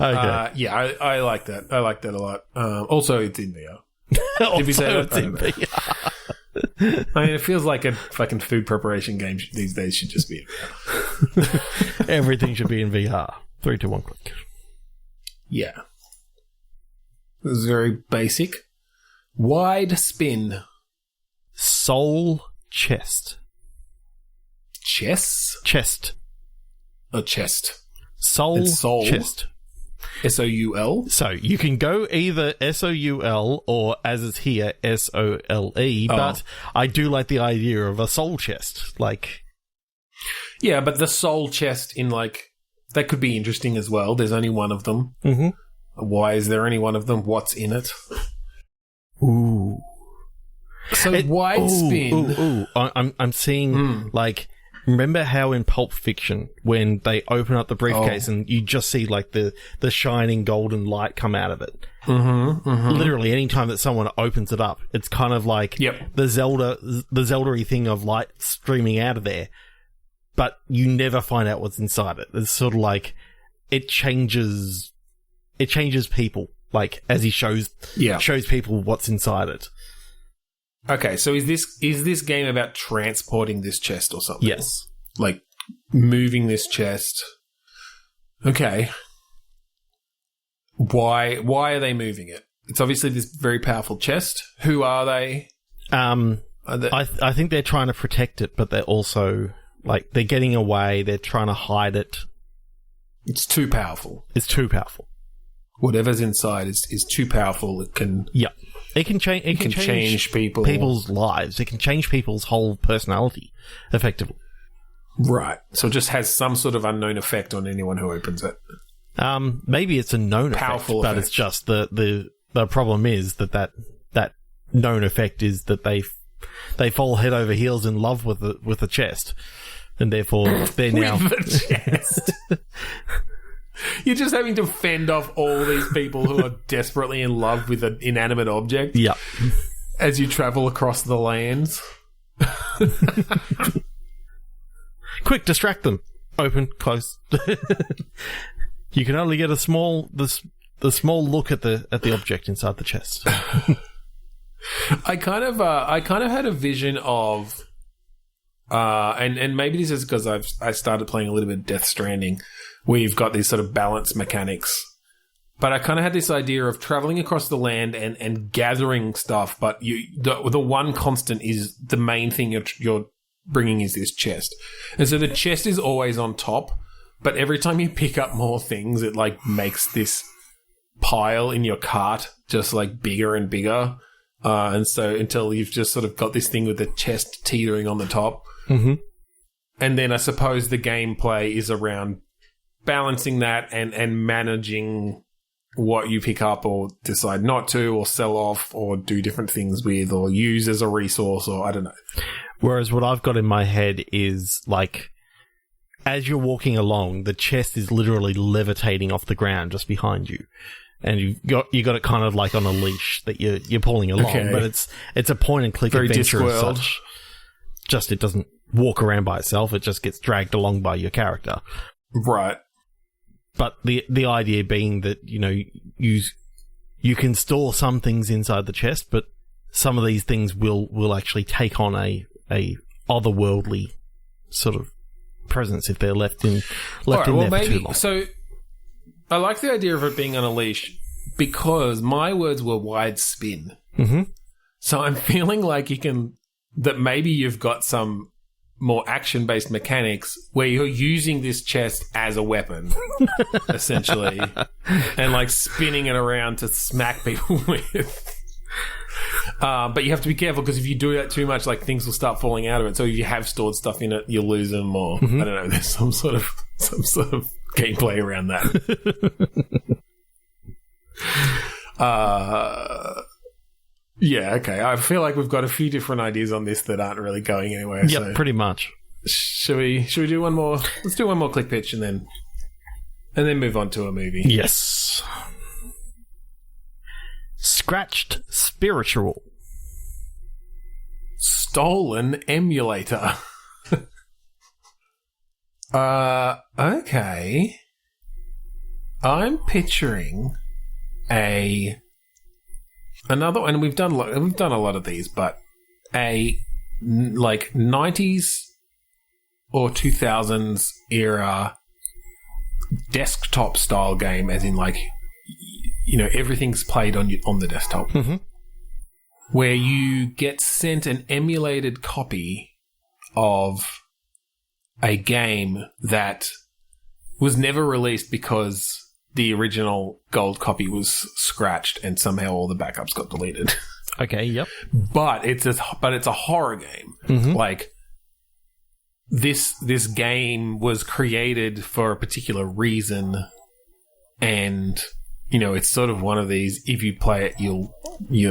Okay. I like that. I like that a lot. Also, it's in VR. Did we say it's in VR? I mean, it feels like a fucking food preparation game these days should just be in VR. Everything should be in VR. 3, 2, 1, click. Yeah. This is very basic. Wide spin. Soul chest. Chess? Chest. A chest. Soul chest. SOUL? So you can go either SOUL or, as it's here, SOLE, but I do like the idea of a soul chest. Like, yeah, but the soul chest in that could be interesting as well. There's only one of them. Mm-hmm. Why is there only one of them? What's in it? Ooh. So wide spin. I'm seeing like remember how in Pulp Fiction, when they open up the briefcase and you just see like the shining golden light come out of it? Literally, any time that someone opens it up, it's kind of like the Zelda-y thing of light streaming out of there, but you never find out what's inside it. It's sort of like it changes people, like as he shows people what's inside it. Okay, so is this game about transporting this chest or something? Yes. Like moving this chest. Okay. Why are they moving it? It's obviously this very powerful chest. Who are they? I think they're trying to protect it, but they're also like they're getting away, they're trying to hide it. It's too powerful. Whatever's inside is too powerful. It can It can change people's lives. It can change people's whole personality, effectively. Right. So it just has some sort of unknown effect on anyone who opens it. Maybe it's a known powerful effect, but it's just the problem is that known effect is that they fall head over heels in love with the chest, and therefore they're now with the chest. You're just having to fend off all these people who are desperately in love with an inanimate object. Yeah. As you travel across the lands. Quick, distract them. Open, close. You can only get the small look at the object inside the chest. I kind of had a vision of, and maybe this is because I started playing a little bit of Death Stranding, where you've got these sort of balance mechanics. But I kind of had this idea of traveling across the land and gathering stuff, but the one constant is the main thing you're bringing is this chest. And so the chest is always on top, but every time you pick up more things, it like makes this pile in your cart just like bigger and bigger. And so until you've just sort of got this thing with the chest teetering on the top. Mm-hmm. And then I suppose the gameplay is around balancing that and managing what you pick up or decide not to or sell off or do different things with or use as a resource or I don't know. Whereas what I've got in my head is like as you're walking along, the chest is literally levitating off the ground just behind you. And you got it kind of like on a leash that you're pulling along, but it's a point and click very adventure as Discworld. such. Just it doesn't walk around by itself; it just gets dragged along by your character. Right. But the idea being that you can store some things inside the chest, but some of these things will actually take on a otherworldly sort of presence if they're left in there for too long. So I like the idea of it being on a leash because my words were wide spin. Mm-hmm. So I'm feeling like that maybe you've got some more action-based mechanics where you're using this chest as a weapon, essentially, and like spinning it around to smack people with. But you have to be careful because if you do that too much, like things will start falling out of it. So if you have stored stuff in it, you'll lose them, or I don't know. There's some sort of gameplay around that. Yeah, okay. I feel like we've got a few different ideas on this that aren't really going anywhere. Yep, so pretty much. Should we do one more? Let's do one more click pitch and then move on to a movie. Yes. Scratched Spiritual. Stolen Emulator. Okay. I'm picturing another, and we've done a lot of these, but a like 90s or 2000s era desktop style game, as in like everything's played on the desktop, where you get sent an emulated copy of a game that was never released because the original gold copy was scratched and somehow all the backups got deleted. Okay, yep. But it's a horror game. Like this game was created for a particular reason, and it's sort of one of these, if you play it you're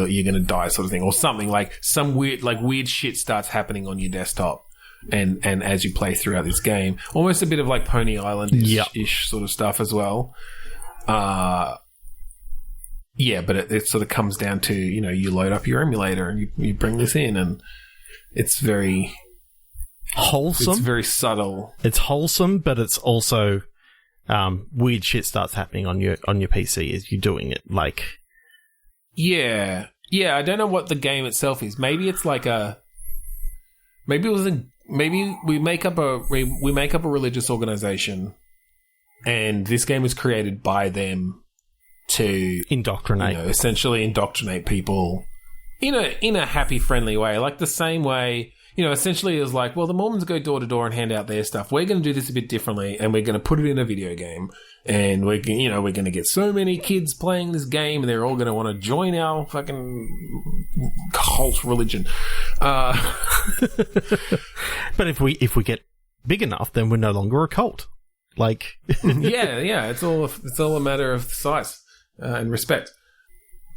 going to die sort of thing, or something like some weird shit starts happening on your desktop and as you play throughout this game. Almost a bit of like Pony Island-ish sort of stuff as well. Yeah, but it sort of comes down to, you load up your emulator and you bring this in, and it's very wholesome. It's very subtle. It's wholesome, but it's also weird shit starts happening on your PC as you're doing it. Like, yeah, I don't know what the game itself is. Maybe it's like maybe we make up a religious organization, and this game was created by them to indoctrinate, essentially indoctrinate people in a happy, friendly way, like the same way, essentially it was like, well, the Mormons go door to door and hand out their stuff. We're going to do this a bit differently, and we're going to put it in a video game, and we're going to get so many kids playing this game, and they're all going to want to join our fucking cult religion. But if we get big enough, then we're no longer a cult. Like, yeah, it's all a matter of size. And respect.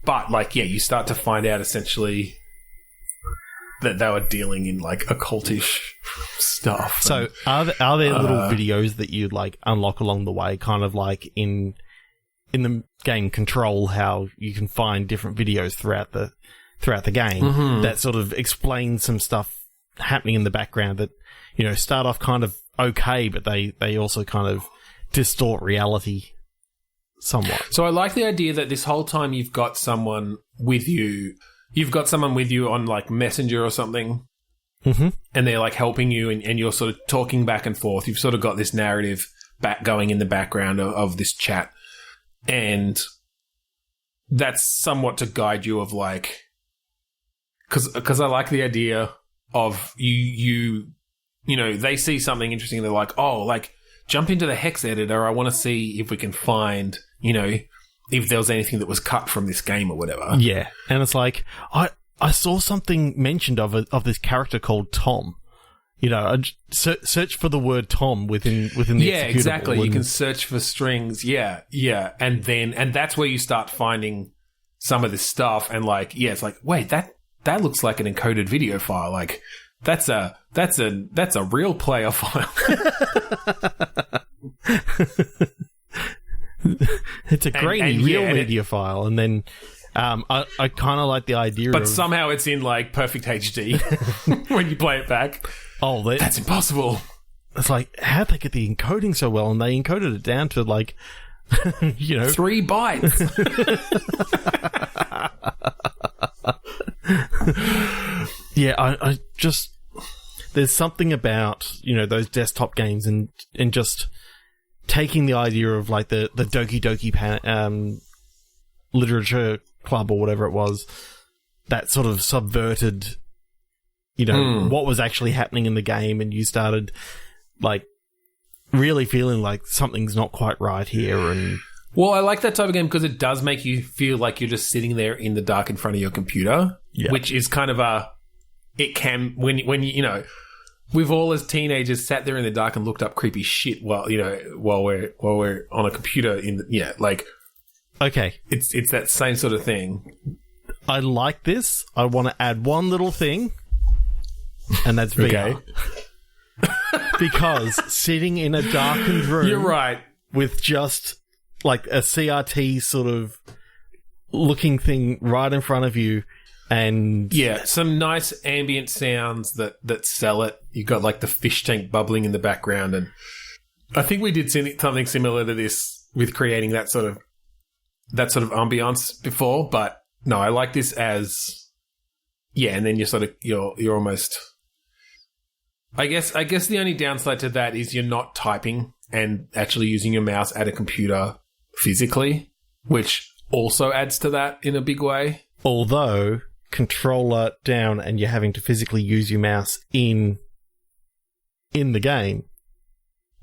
But, you start to find out, essentially, that they were dealing in, occultish stuff. So, are there little videos that you'd, unlock along the way, kind of like in the game Control, how you can find different videos throughout the game that sort of explain some stuff happening in the background that, start off kind of okay, but they also kind of distort reality somewhat. So I like the idea that this whole time you've got someone with you. You've got someone with you on Messenger or something, and they're helping you, and you're sort of talking back and forth. You've sort of got this narrative going in the background of this chat, and that's somewhat to guide you of because I like the idea of you they see something interesting. They're like, jump into the hex editor. I want to see if we can find, if there was anything that was cut from this game or whatever. Yeah. And it's like, I saw something mentioned of this character called Tom. Search for the word Tom within the executable. Yeah, exactly. You can search for strings. Yeah. And that's where you start finding some of this stuff. And it's like, wait, that looks like an encoded video file. That's a real player file. It's a grainy real media file, and then I kind of like the idea, but somehow it's in perfect HD when you play it back. Oh, that's impossible. It's like, how'd they get the encoding so well? And they encoded it down to 3 bytes. Yeah, I just, there's something about, those desktop games and just taking the idea of the Doki Doki literature club or whatever it was, that sort of subverted, what was actually happening in the game, and you started really feeling like something's not quite right here. And well, I like that type of game because it does make you feel like you're just sitting there in the dark in front of your computer, which is kind of it can, when we've all as teenagers sat there in the dark and looked up creepy shit while we're on a computer okay. It's that same sort of thing. I like this. I want to add one little thing, and that's VR. Okay. Because sitting in a darkened room, you're right, with just a CRT sort of looking thing right in front of you. And some nice ambient sounds that sell it. You got the fish tank bubbling in the background, and I think we did something similar to this with creating that sort of ambiance before. But no, I like this as and then you're almost. I guess the only downside to that is you're not typing and actually using your mouse at a computer physically, which also adds to that in a big way. Although controller down and you're having to physically use your mouse in the game.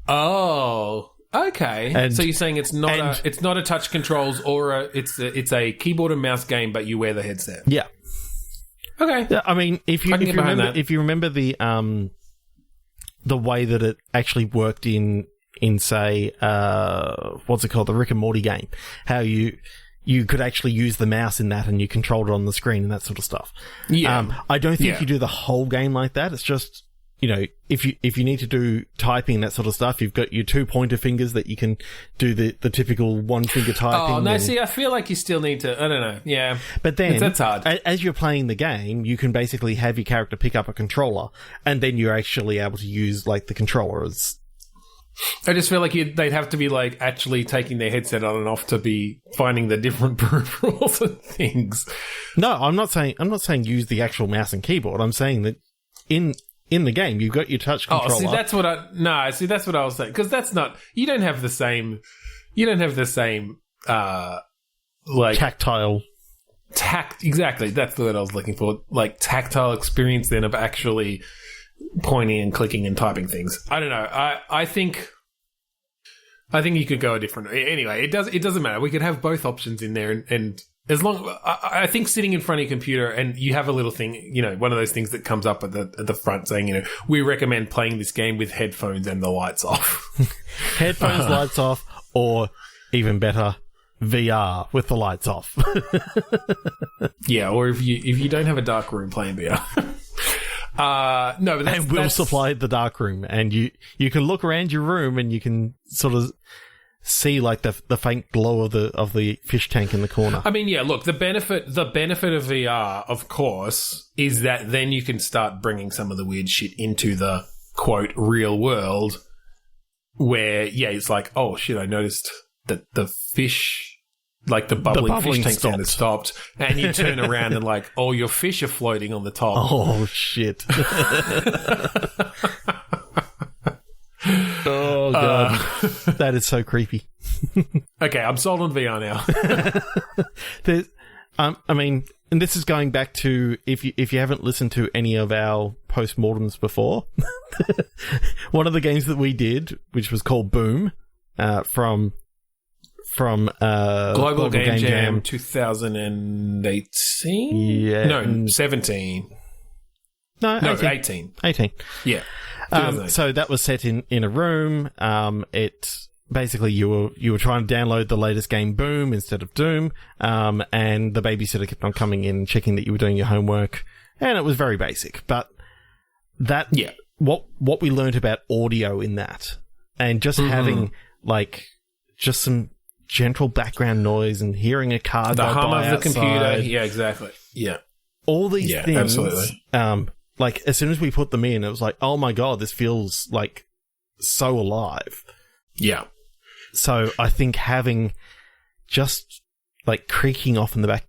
Oh, okay. So you're saying it's not a touch controls or it's a keyboard and mouse game, but you wear the headset. Yeah. Okay. Yeah, I mean, if you remember the way that it actually worked in say what's it called, the Rick and Morty game, how you could actually use the mouse in that and you controlled it on the screen and that sort of stuff. Yeah. I don't think you do the whole game like that. It's just if you need to do typing, that sort of stuff, you've got your 2 pointer fingers that you can do the typical one finger typing. Oh, no, see, I feel like you still need to, I don't know, yeah. But then, that's hard. As you're playing the game, you can basically have your character pick up a controller, and then you're actually able to use, like, the controller as... I just feel like they'd have to be, like, actually taking their headset on and off to be finding the different peripherals and things. No, I'm not saying use the actual mouse and keyboard. I'm saying that in the game, you've got your touch controller. Oh, see, that's what I was saying. Because that's not... You don't have the same... like... Tactile. Exactly, that's the word I was looking for. Like, tactile experience then of actually pointing and clicking and typing things. I don't know. I think you could go a different... Anyway, it doesn't matter. We could have both options in there, and as long... I think sitting in front of your computer and you have a little thing, one of those things that comes up at the front saying, we recommend playing this game with headphones and the lights off. Headphones, lights off, or even better, VR with the lights off. Yeah, or if you don't have a dark room, playing VR. No, but we'll supply the dark room, and you can look around your room and you can sort of see like the faint glow of the fish tank in the corner. I mean, yeah, look, the benefit of VR, of course, is that then you can start bringing some of the weird shit into the quote real world, where it's like, oh shit, I noticed that the fish. Like the bubbling fish tank sound has stopped, and you turn around and like, oh, your fish are floating on the top. Oh shit! Oh god, that is so creepy. Okay, I'm sold on VR now. I mean, and this is going back to if you haven't listened to any of our postmortems before, one of the games that we did, which was called Boom, from Global Game Jam 2018? Yeah. No, 17. No, 18. 18. Yeah. So that was set in a room. It basically you were trying to download the latest game Boom instead of Doom. And the babysitter kept on coming in and checking that you were doing your homework. And it was very basic. But that what we learned about audio in that, and just having like just some gentle background noise and hearing a car the go hum by of the outside. Computer. Yeah, exactly. Yeah. All these things. Absolutely. Like, as soon as we put them in, it was like, oh my god, this feels like so alive. Yeah. So I think having just like creaking off in the back,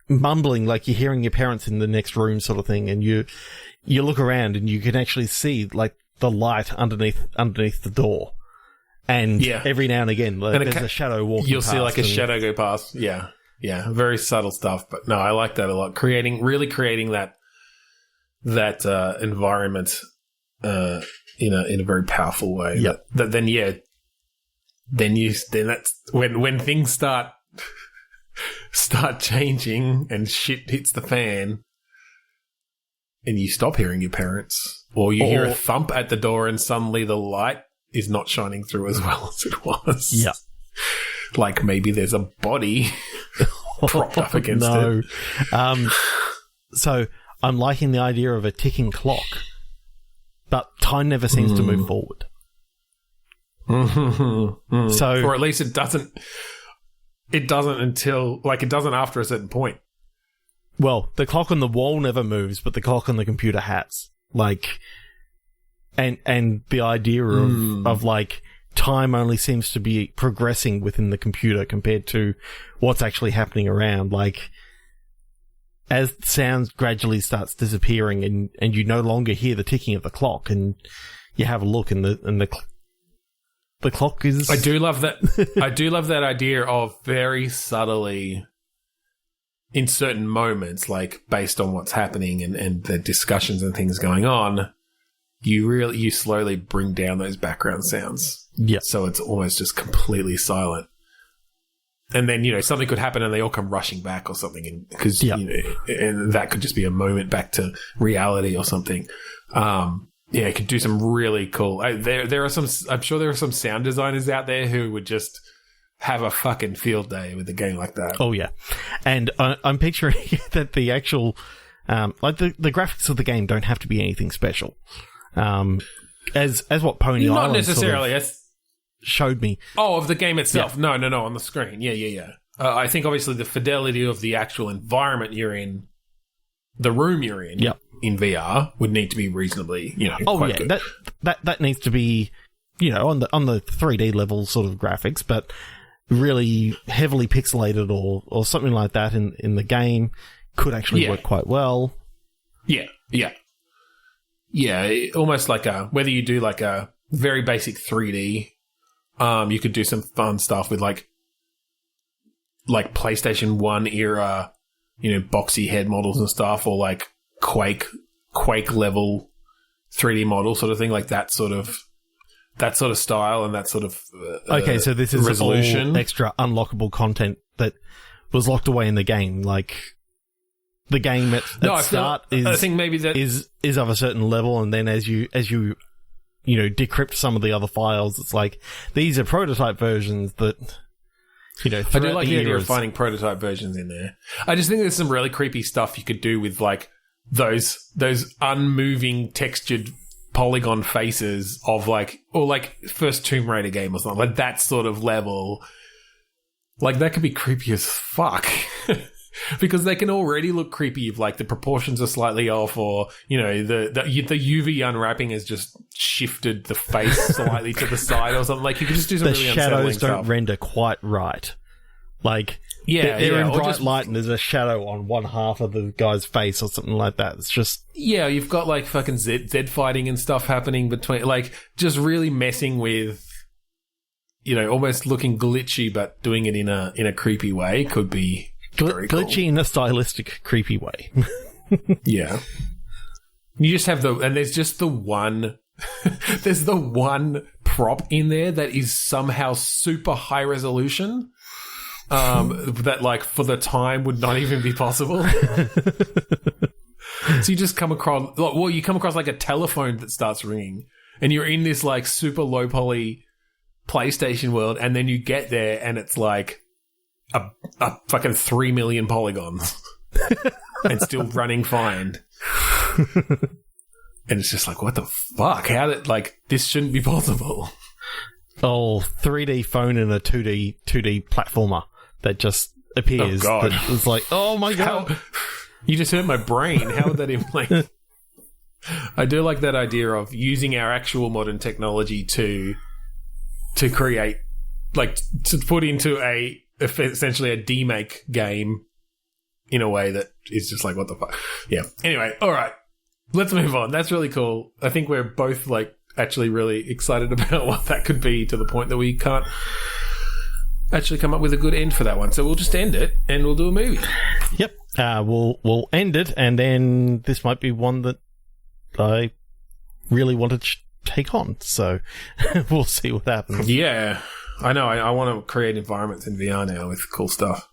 mumbling like you're hearing your parents in the next room sort of thing, and you look around and you can actually see like the light underneath the door. And every now and again, there's a shadow walking past. You'll see like a shadow go past. Yeah. Yeah. Very subtle stuff. But no, I like that a lot. Really creating that environment in a very powerful way. Yeah. Then that's when things start changing and shit hits the fan and you stop hearing your parents, or you hear a thump at the door and suddenly the light is not shining through as well as it was. Yeah. Like maybe there's a body propped up against it. So I'm liking the idea of a ticking clock, but time never seems to move forward. So, or at least it doesn't until, like, it doesn't after a certain point. Well, the clock on the wall never moves, but the clock on the computer has. Like... And the idea of like time only seems to be progressing within the computer compared to what's actually happening around. Like, as sound gradually starts disappearing and you no longer hear the ticking of the clock, and you have a look and the clock is... I do love that. I do love that idea of very subtly, in certain moments, like based on what's happening and the discussions and things going on, you slowly bring down those background sounds. Yeah. So it's almost just completely silent. And then, something could happen and they all come rushing back or something. Because, and that could just be a moment back to reality or something. It could do some really cool... there are some... I'm sure there are some sound designers out there who would just have a fucking field day with a game like that. Oh, yeah. And I'm picturing that the actual... Like the graphics of the game don't have to be anything special. As what Pony Not Island necessarily. sort of showed me. Oh, of the game itself. Yeah. No, on the screen. Yeah. I think obviously the fidelity of the actual environment you're in, the room you're in, Yep. in VR would need to be reasonably, quite good. That needs to be, on the 3D level sort of graphics, but really heavily pixelated or something like that in the game could actually work quite well. Yeah. Almost like whether you do like a very basic 3D, you could do some fun stuff with like PlayStation 1 era, boxy head models and stuff, or like Quake level 3D model sort of thing, like that sort of style and that sort of okay, so this is resolution. All extra unlockable content that was locked away in the game, like the game at start I think maybe that is of a certain level, and then as you decrypt some of the other files, it's like these are prototype versions that I do like the idea of finding prototype versions in there. I just think there's some really creepy stuff you could do with like those unmoving textured polygon faces of like first Tomb Raider game or something, like that sort of level. Like that could be creepy as fuck. Because they can already look creepy if like the proportions are slightly off, or the UV unwrapping has just shifted the face slightly to the side or something. Like you could just do some really unsettling stuff. The shadows don't render quite right. Like they're in bright light and there's a shadow on one half of the guy's face or something like that. It's just you've got like fucking Z fighting and stuff happening between, like just really messing with. Almost looking glitchy, but doing it in a creepy way could be very glitchy cool. In a stylistic, creepy way. Yeah. You just have there's just the one, there's the one prop in there that is somehow super high resolution, that like for the time would not even be possible. So you just come across, like a telephone that starts ringing, and you're in this like super low poly PlayStation world, and then you get there and it's like a fucking 3 million polygons and still running fine. And it's just like, what the fuck? How did, like, this shouldn't be possible. Oh, 3D phone in a 2D platformer that just appears. Oh, God. It's like, oh my God. You just hurt my brain. How would that even, like... I do like that idea of using our actual modern technology to create, like, to put into essentially a demake game in a way that is just like, what the fuck? Yeah. Anyway, all right. Let's move on. That's really cool. I think we're both, like, actually really excited about what that could be, to the point that we can't actually come up with a good end for that one. So we'll just end it and we'll do a movie. Yep. We'll end it, and then this might be one that I really want to take on. So we'll see what happens. Yeah. I know. I want to create environments in VR now with cool stuff.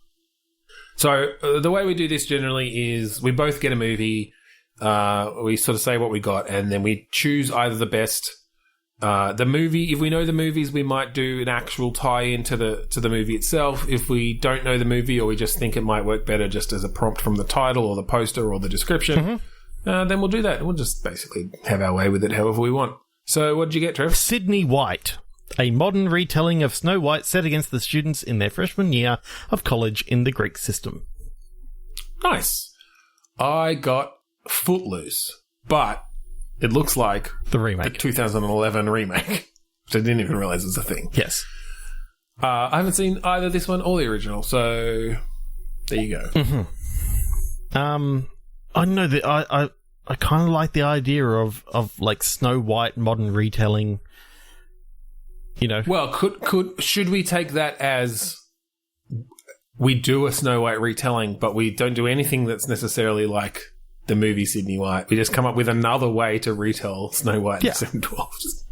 So the way we do this generally is we both get a movie. We sort of say what we got, and then we choose either the best. The movie, if we know the movies, we might do an actual tie-in to the movie itself. If we don't know the movie, or we just think it might work better just as a prompt from the title or the poster or the description, then we'll do that. We'll just basically have our way with it however we want. So what did you get, Trev? Sydney White, a modern retelling of Snow White set against the students in their freshman year of college in the Greek system. Nice. I got Footloose, but it looks like the remake, the 2011 remake, which I didn't even realize was a thing. Yes. I haven't seen either this one or the original, so there you go. I know that I kind of like the idea of like Snow White modern retelling. Well, should we take that as we do a Snow White retelling, but we don't do anything that's necessarily like the movie Sydney White? We just come up with another way to retell Snow White and the Seven Dwarfs.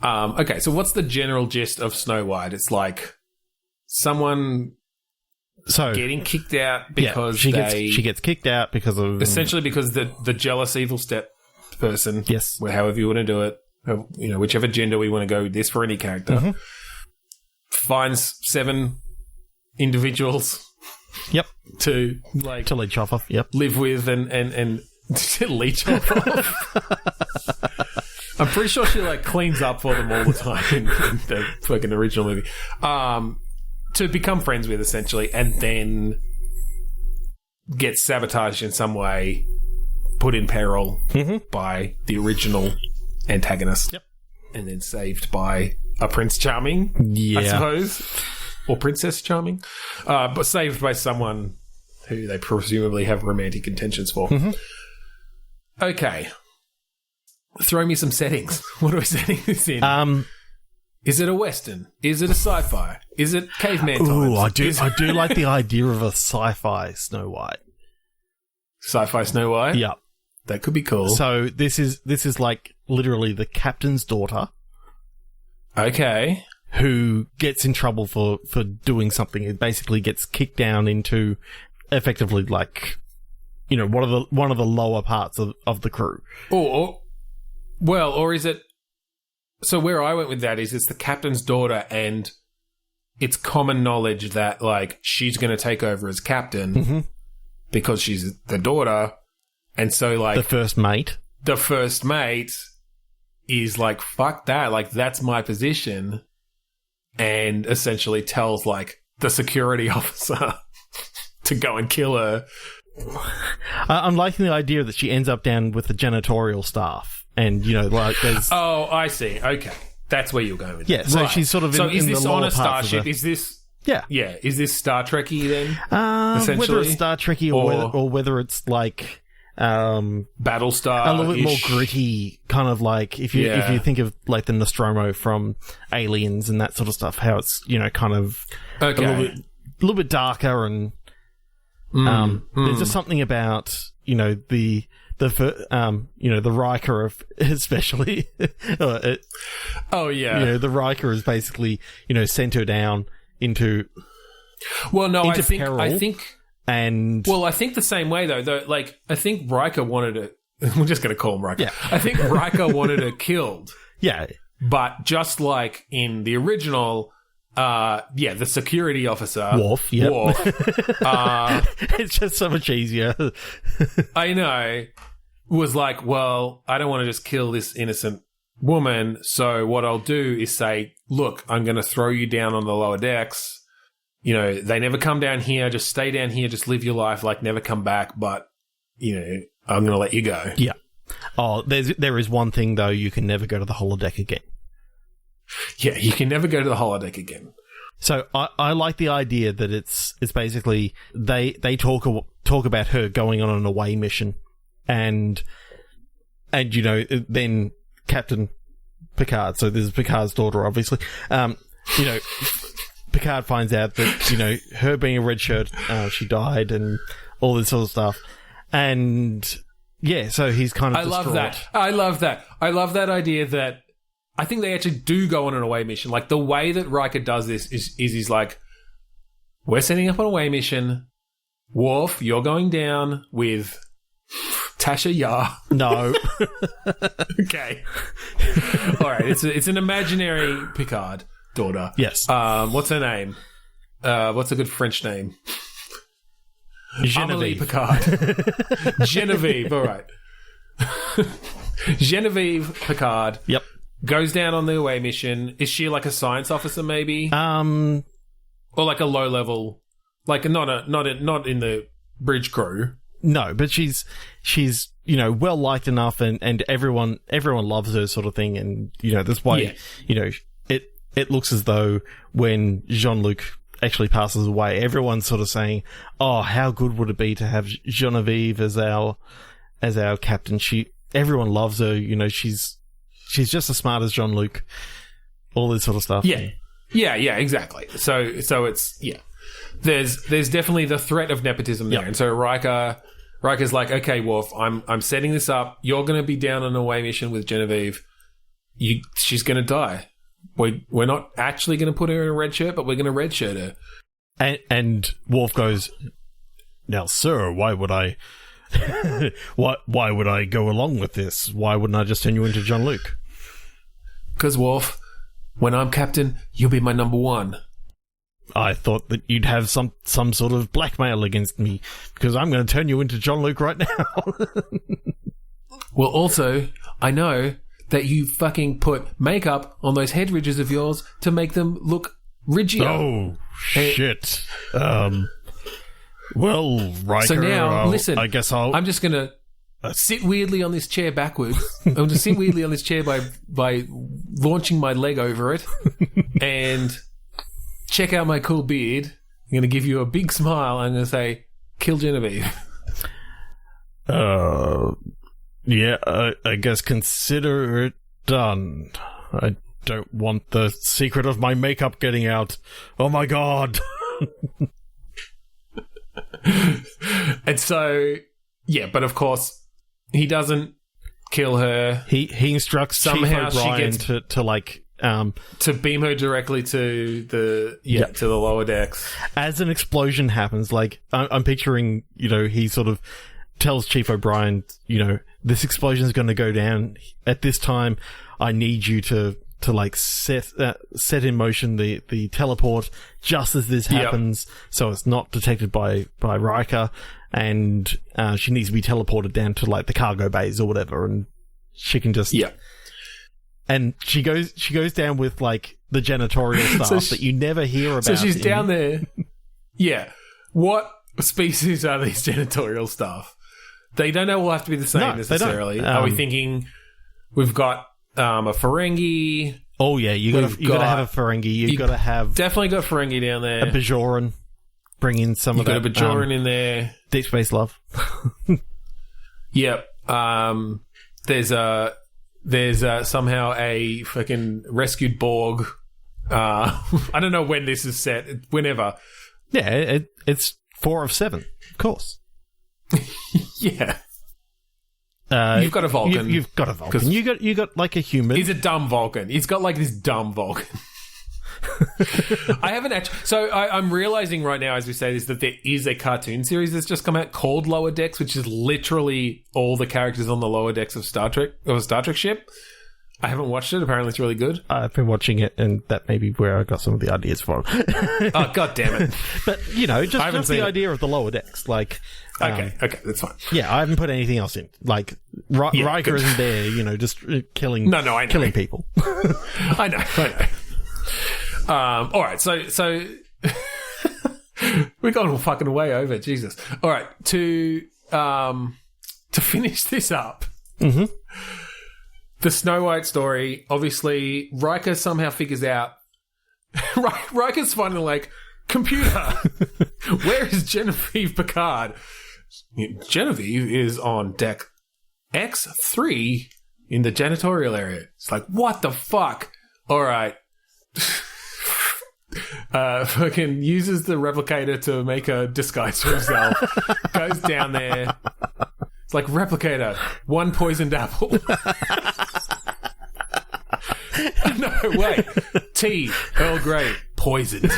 Okay, so what's the general gist of Snow White? It's like someone getting kicked out because she gets kicked out because of essentially because the jealous evil step person, however you want to do it, whichever gender we want to go with this for any character, finds 7 individuals Yep. To like To leech off of. Yep. live with and leech off of. I'm pretty sure she like cleans up for them all the time in the fucking original movie. To become friends with, essentially, and then get sabotaged in some way, put in peril by the original antagonist. Yep. And then saved by a Prince Charming, I suppose. Or Princess Charming. But saved by someone who they presumably have romantic intentions for. Okay. Throw me some settings. What are we setting this in? Is it a Western? Is it a sci-fi? Is it caveman times? Ooh, I do like the idea of a sci-fi Snow White. Sci-fi Snow White? Yep. That could be cool. So this is like literally the captain's daughter. Okay. Who gets in trouble for doing something. It basically gets kicked down into effectively like, you know, one of the lower parts of the crew. Or is it... So where I went with that is it's the captain's daughter and it's common knowledge that, like, she's going to take over as captain because she's the daughter. And so, like... The first mate is like, fuck that. Like, that's my position. And essentially tells, like, the security officer to go and kill her. I'm liking the idea that she ends up down with the janitorial staff. And, you know, like, there's... Oh, I see. Okay. That's where you're going with it. Yeah, so right. she's sort of so in is the this lower on a parts starship? of the... Is this... Yeah. Yeah. Is this Star Trek-y then? Whether it's Star Trek-y or whether it's like... Battlestar. A little bit more gritty, kind of like, if you think of like the Nostromo from Aliens and that sort of stuff, how it's, you know, kind of a little bit darker and... There's just something about, you know, the Riker of, especially. The Riker is basically, you know, sent her down into. Well, no, into peril. I think the same way though. Like, I think Riker wanted to. We're just going to call him Riker. Yeah. I think Riker wanted her killed. Yeah, but just like in the original. The security officer. Worf, yeah. It's just so much easier. I know. Was like, well, I don't want to just kill this innocent woman, so what I'll do is say, look, I'm going to throw you down on the lower decks. You know, they never come down here, just stay down here, just live your life, like never come back, but, you know, I'm going to let you go. Yeah. Oh, there is one thing, though, you can never go to the holodeck again. Yeah, you can never go to the holodeck again. So I like the idea that it's basically they talk about her going on an away mission, and you know, then Captain Picard. So this is Picard's daughter, obviously. You know, Picard finds out that, you know, her being a red shirt, she died, and all this sort of stuff, and yeah, so he's kind of distraught. I love that idea that. I think they actually do go on an away mission. Like, the way that Riker does this is he's like, we're setting up an away mission. Worf, you're going down with Tasha Yar. No. Okay. All right. It's an imaginary Picard daughter. Yes. What's her name? What's a good French name? Genevieve. Amélie Picard. Genevieve. All right. Genevieve Picard. Yep. Goes down on the away mission. Is she like a science officer, maybe? Or like a low level, like not in the bridge crew. No, but she's you know, well liked enough, and everyone loves her, sort of thing, and you know, that's why you know, it looks as though when Jean-Luc actually passes away, everyone's sort of saying, "Oh, how good would it be to have Genevieve as our captain?" Everyone loves her. You know, she's just as smart as Jean-Luc. All this sort of stuff. Yeah, exactly. So it's There's definitely the threat of nepotism there, and so Riker's like, okay, Worf, I'm setting this up. You're going to be down on an away mission with Genevieve. She's going to die. We're not actually going to put her in a red shirt, but we're going to red shirt her. And Worf goes, now, sir, why would I? Why would I go along with this? Why wouldn't I just turn you into Jean-Luc? Because, Worf, when I'm captain, you'll be my number one. I thought that you'd have some sort of blackmail against me because I'm going to turn you into John Luke right now. Well, also, I know that you fucking put makeup on those head ridges of yours to make them look ridgier. Oh, shit. Well, Riker, so now, listen, I guess I'm just going to sit weirdly on this chair backwards. I'm going to sit weirdly on this chair by launching my leg over it and check out my cool beard. I'm going to give you a big smile. I'm going to say, kill Genevieve. Yeah, I guess consider it done. I don't want the secret of my makeup getting out. Oh my god. And so, yeah, but of course, he doesn't kill her. He instructs somehow Chief O'Brien she gets to beam her directly to the to the lower decks. As an explosion happens, like I'm picturing, he sort of tells Chief O'Brien, this explosion is going to go down at this time. I need you to set in motion the teleport just as this happens, so it's not detected by Riker, and she needs to be teleported down to the cargo bays or whatever, and she can just and she goes down with the janitorial stuff that you never hear about. So she's down there. Yeah, what species are these janitorial stuff? They don't all have to be the same necessarily. Are we thinking we've got a Ferengi? Oh yeah, you got to have a Ferengi. You've got to have definitely got Ferengi down there. A Bajoran. Bring in some of that. You got a Bajoran in there. Deep Space Love. Yep. There's somehow a fucking rescued Borg. I don't know when this is set. Whenever. Yeah, it's 4 of 7, of course. Yeah. You've got a Vulcan. You've got a Vulcan. You got a human. He's a dumb Vulcan. He's got this dumb Vulcan. I haven't actually. So I'm realizing right now, as we say this, that there is a cartoon series that's just come out called Lower Decks, which is literally all the characters on the lower decks of Star Trek ship. I haven't watched it. Apparently, it's really good. I've been watching it, and that may be where I got some of the ideas from. Oh, god damn it! But just the idea of the lower decks, Okay, that's fine. Yeah, I haven't put anything else in. Riker isn't there, just killing. I know. Killing people. I know. All right, so we're going fucking way over. Jesus. All right, to finish this up. Mm-hmm. The Snow White story, obviously, Riker somehow figures out... Riker's finally computer, where is Genevieve Picard? Genevieve is on deck X3 in the janitorial area. It's what the fuck? All right. Fucking uses the replicator to make a disguise for himself. Goes down there. It's replicator, 1 poisoned apple. No, wait. Tea, Earl Grey, poisoned.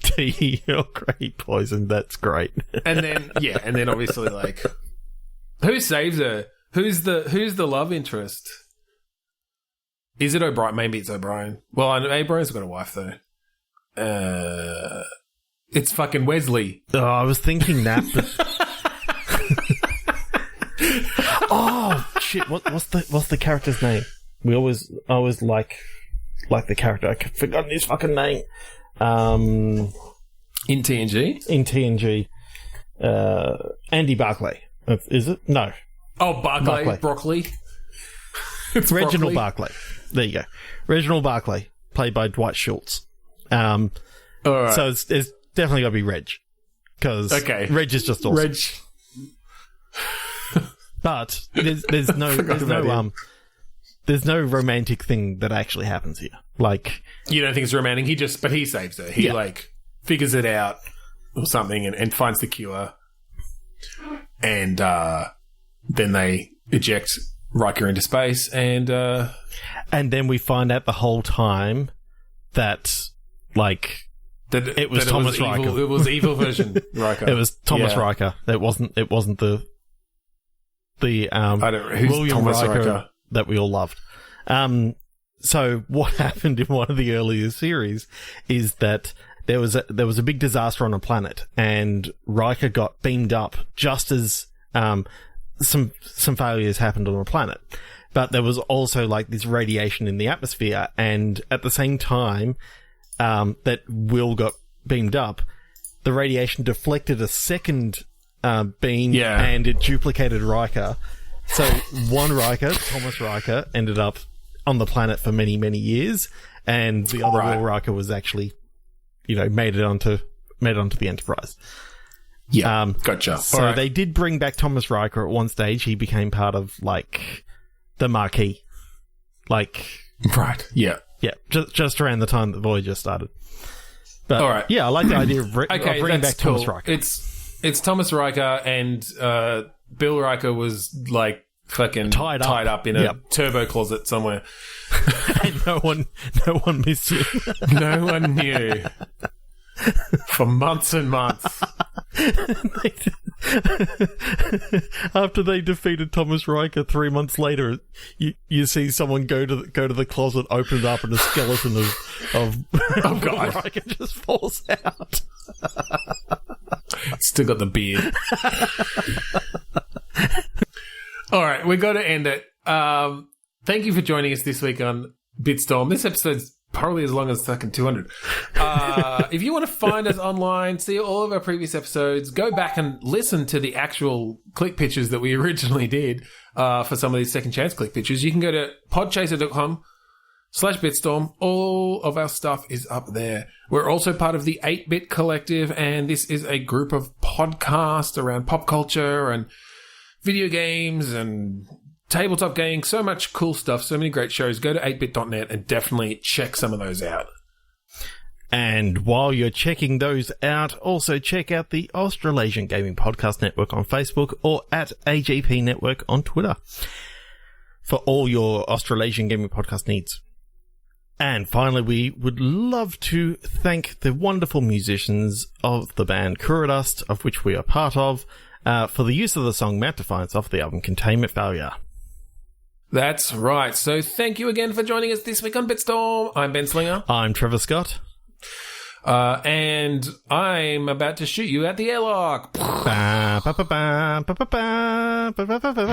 Tea, Earl Grey, poisoned. That's great. And then obviously who saves her? Who's the love interest? Is it O'Brien? Maybe it's O'Brien. Well, O'Brien's got a wife, though. It's fucking Wesley. Oh, I was thinking that, but... Oh, shit. What's the character's name? I always like the character. I've forgotten his fucking name. In TNG? In TNG. Andy Barclay. Is it? No. Oh, Barclay. Broccoli. It's Reginald Barclay. There you go. Reginald Barclay, played by Dwight Schultz. All right. So it's definitely got to be Reg. Because Reg is just awesome. But there's no romantic thing that actually happens here. You don't think it's romantic? He saves her. He figures it out or something and finds the cure. And then they eject Riker into space, and then we find out the whole time that It was Thomas Riker. It was evil version Riker. It was Thomas Riker. It wasn't the who's William Thomas Riker that we all loved. So what happened in one of the earlier series is that there was a big disaster on a planet, and Riker got beamed up just as some failures happened on the planet. But there was also like this radiation in the atmosphere, and at the same time that Will got beamed up, the radiation deflected a second beam, and it duplicated Riker. So one Riker, Thomas Riker, ended up on the planet for many, many years, and the other Will Riker was actually, made it onto the Enterprise. Yeah, gotcha. So they did bring back Thomas Riker at one stage. He became part of like the Marquee, Yeah, just around the time that Voyager started. But, all right. Yeah, I like the idea of bringing back cool. Thomas Riker. It's Thomas Riker, and Bill Riker was like fucking tied up in a turbo closet somewhere. And no one missed you. No one knew. For months and months. After they defeated Thomas Riker 3 months later, you see someone go to the closet, open it up, and a skeleton of God. Riker just falls out. Still got the beard. All right, we got to end it. Thank you for joining us this week on Bitstorm. This episode's probably as long as fucking 200. If you want to find us online, see all of our previous episodes, go back and listen to the actual click pictures that we originally did for some of these second chance click pictures, you can go to podchaser.com/Bitstorm. All of our stuff is up there. We're also part of the 8-Bit Collective, and this is a group of podcasts around pop culture and video games and tabletop gaming, so much cool stuff, so many great shows. Go to 8bit.net and definitely check some of those out. And while you're checking those out, also check out the Australasian Gaming Podcast Network on Facebook or at AGP Network on Twitter for all your Australasian Gaming Podcast needs. And finally, we would love to thank the wonderful musicians of the band Kuradust, of which we are part of, for the use of the song Mount Defiance off the album Containment Failure. That's right. So thank you again for joining us this week on Bitstorm. I'm Ben Slinger. I'm Trevor Scott. And I'm about to shoot you at the airlock. Ba, ba, ba, ba, ba, ba, ba, ba, ba, ba, ba.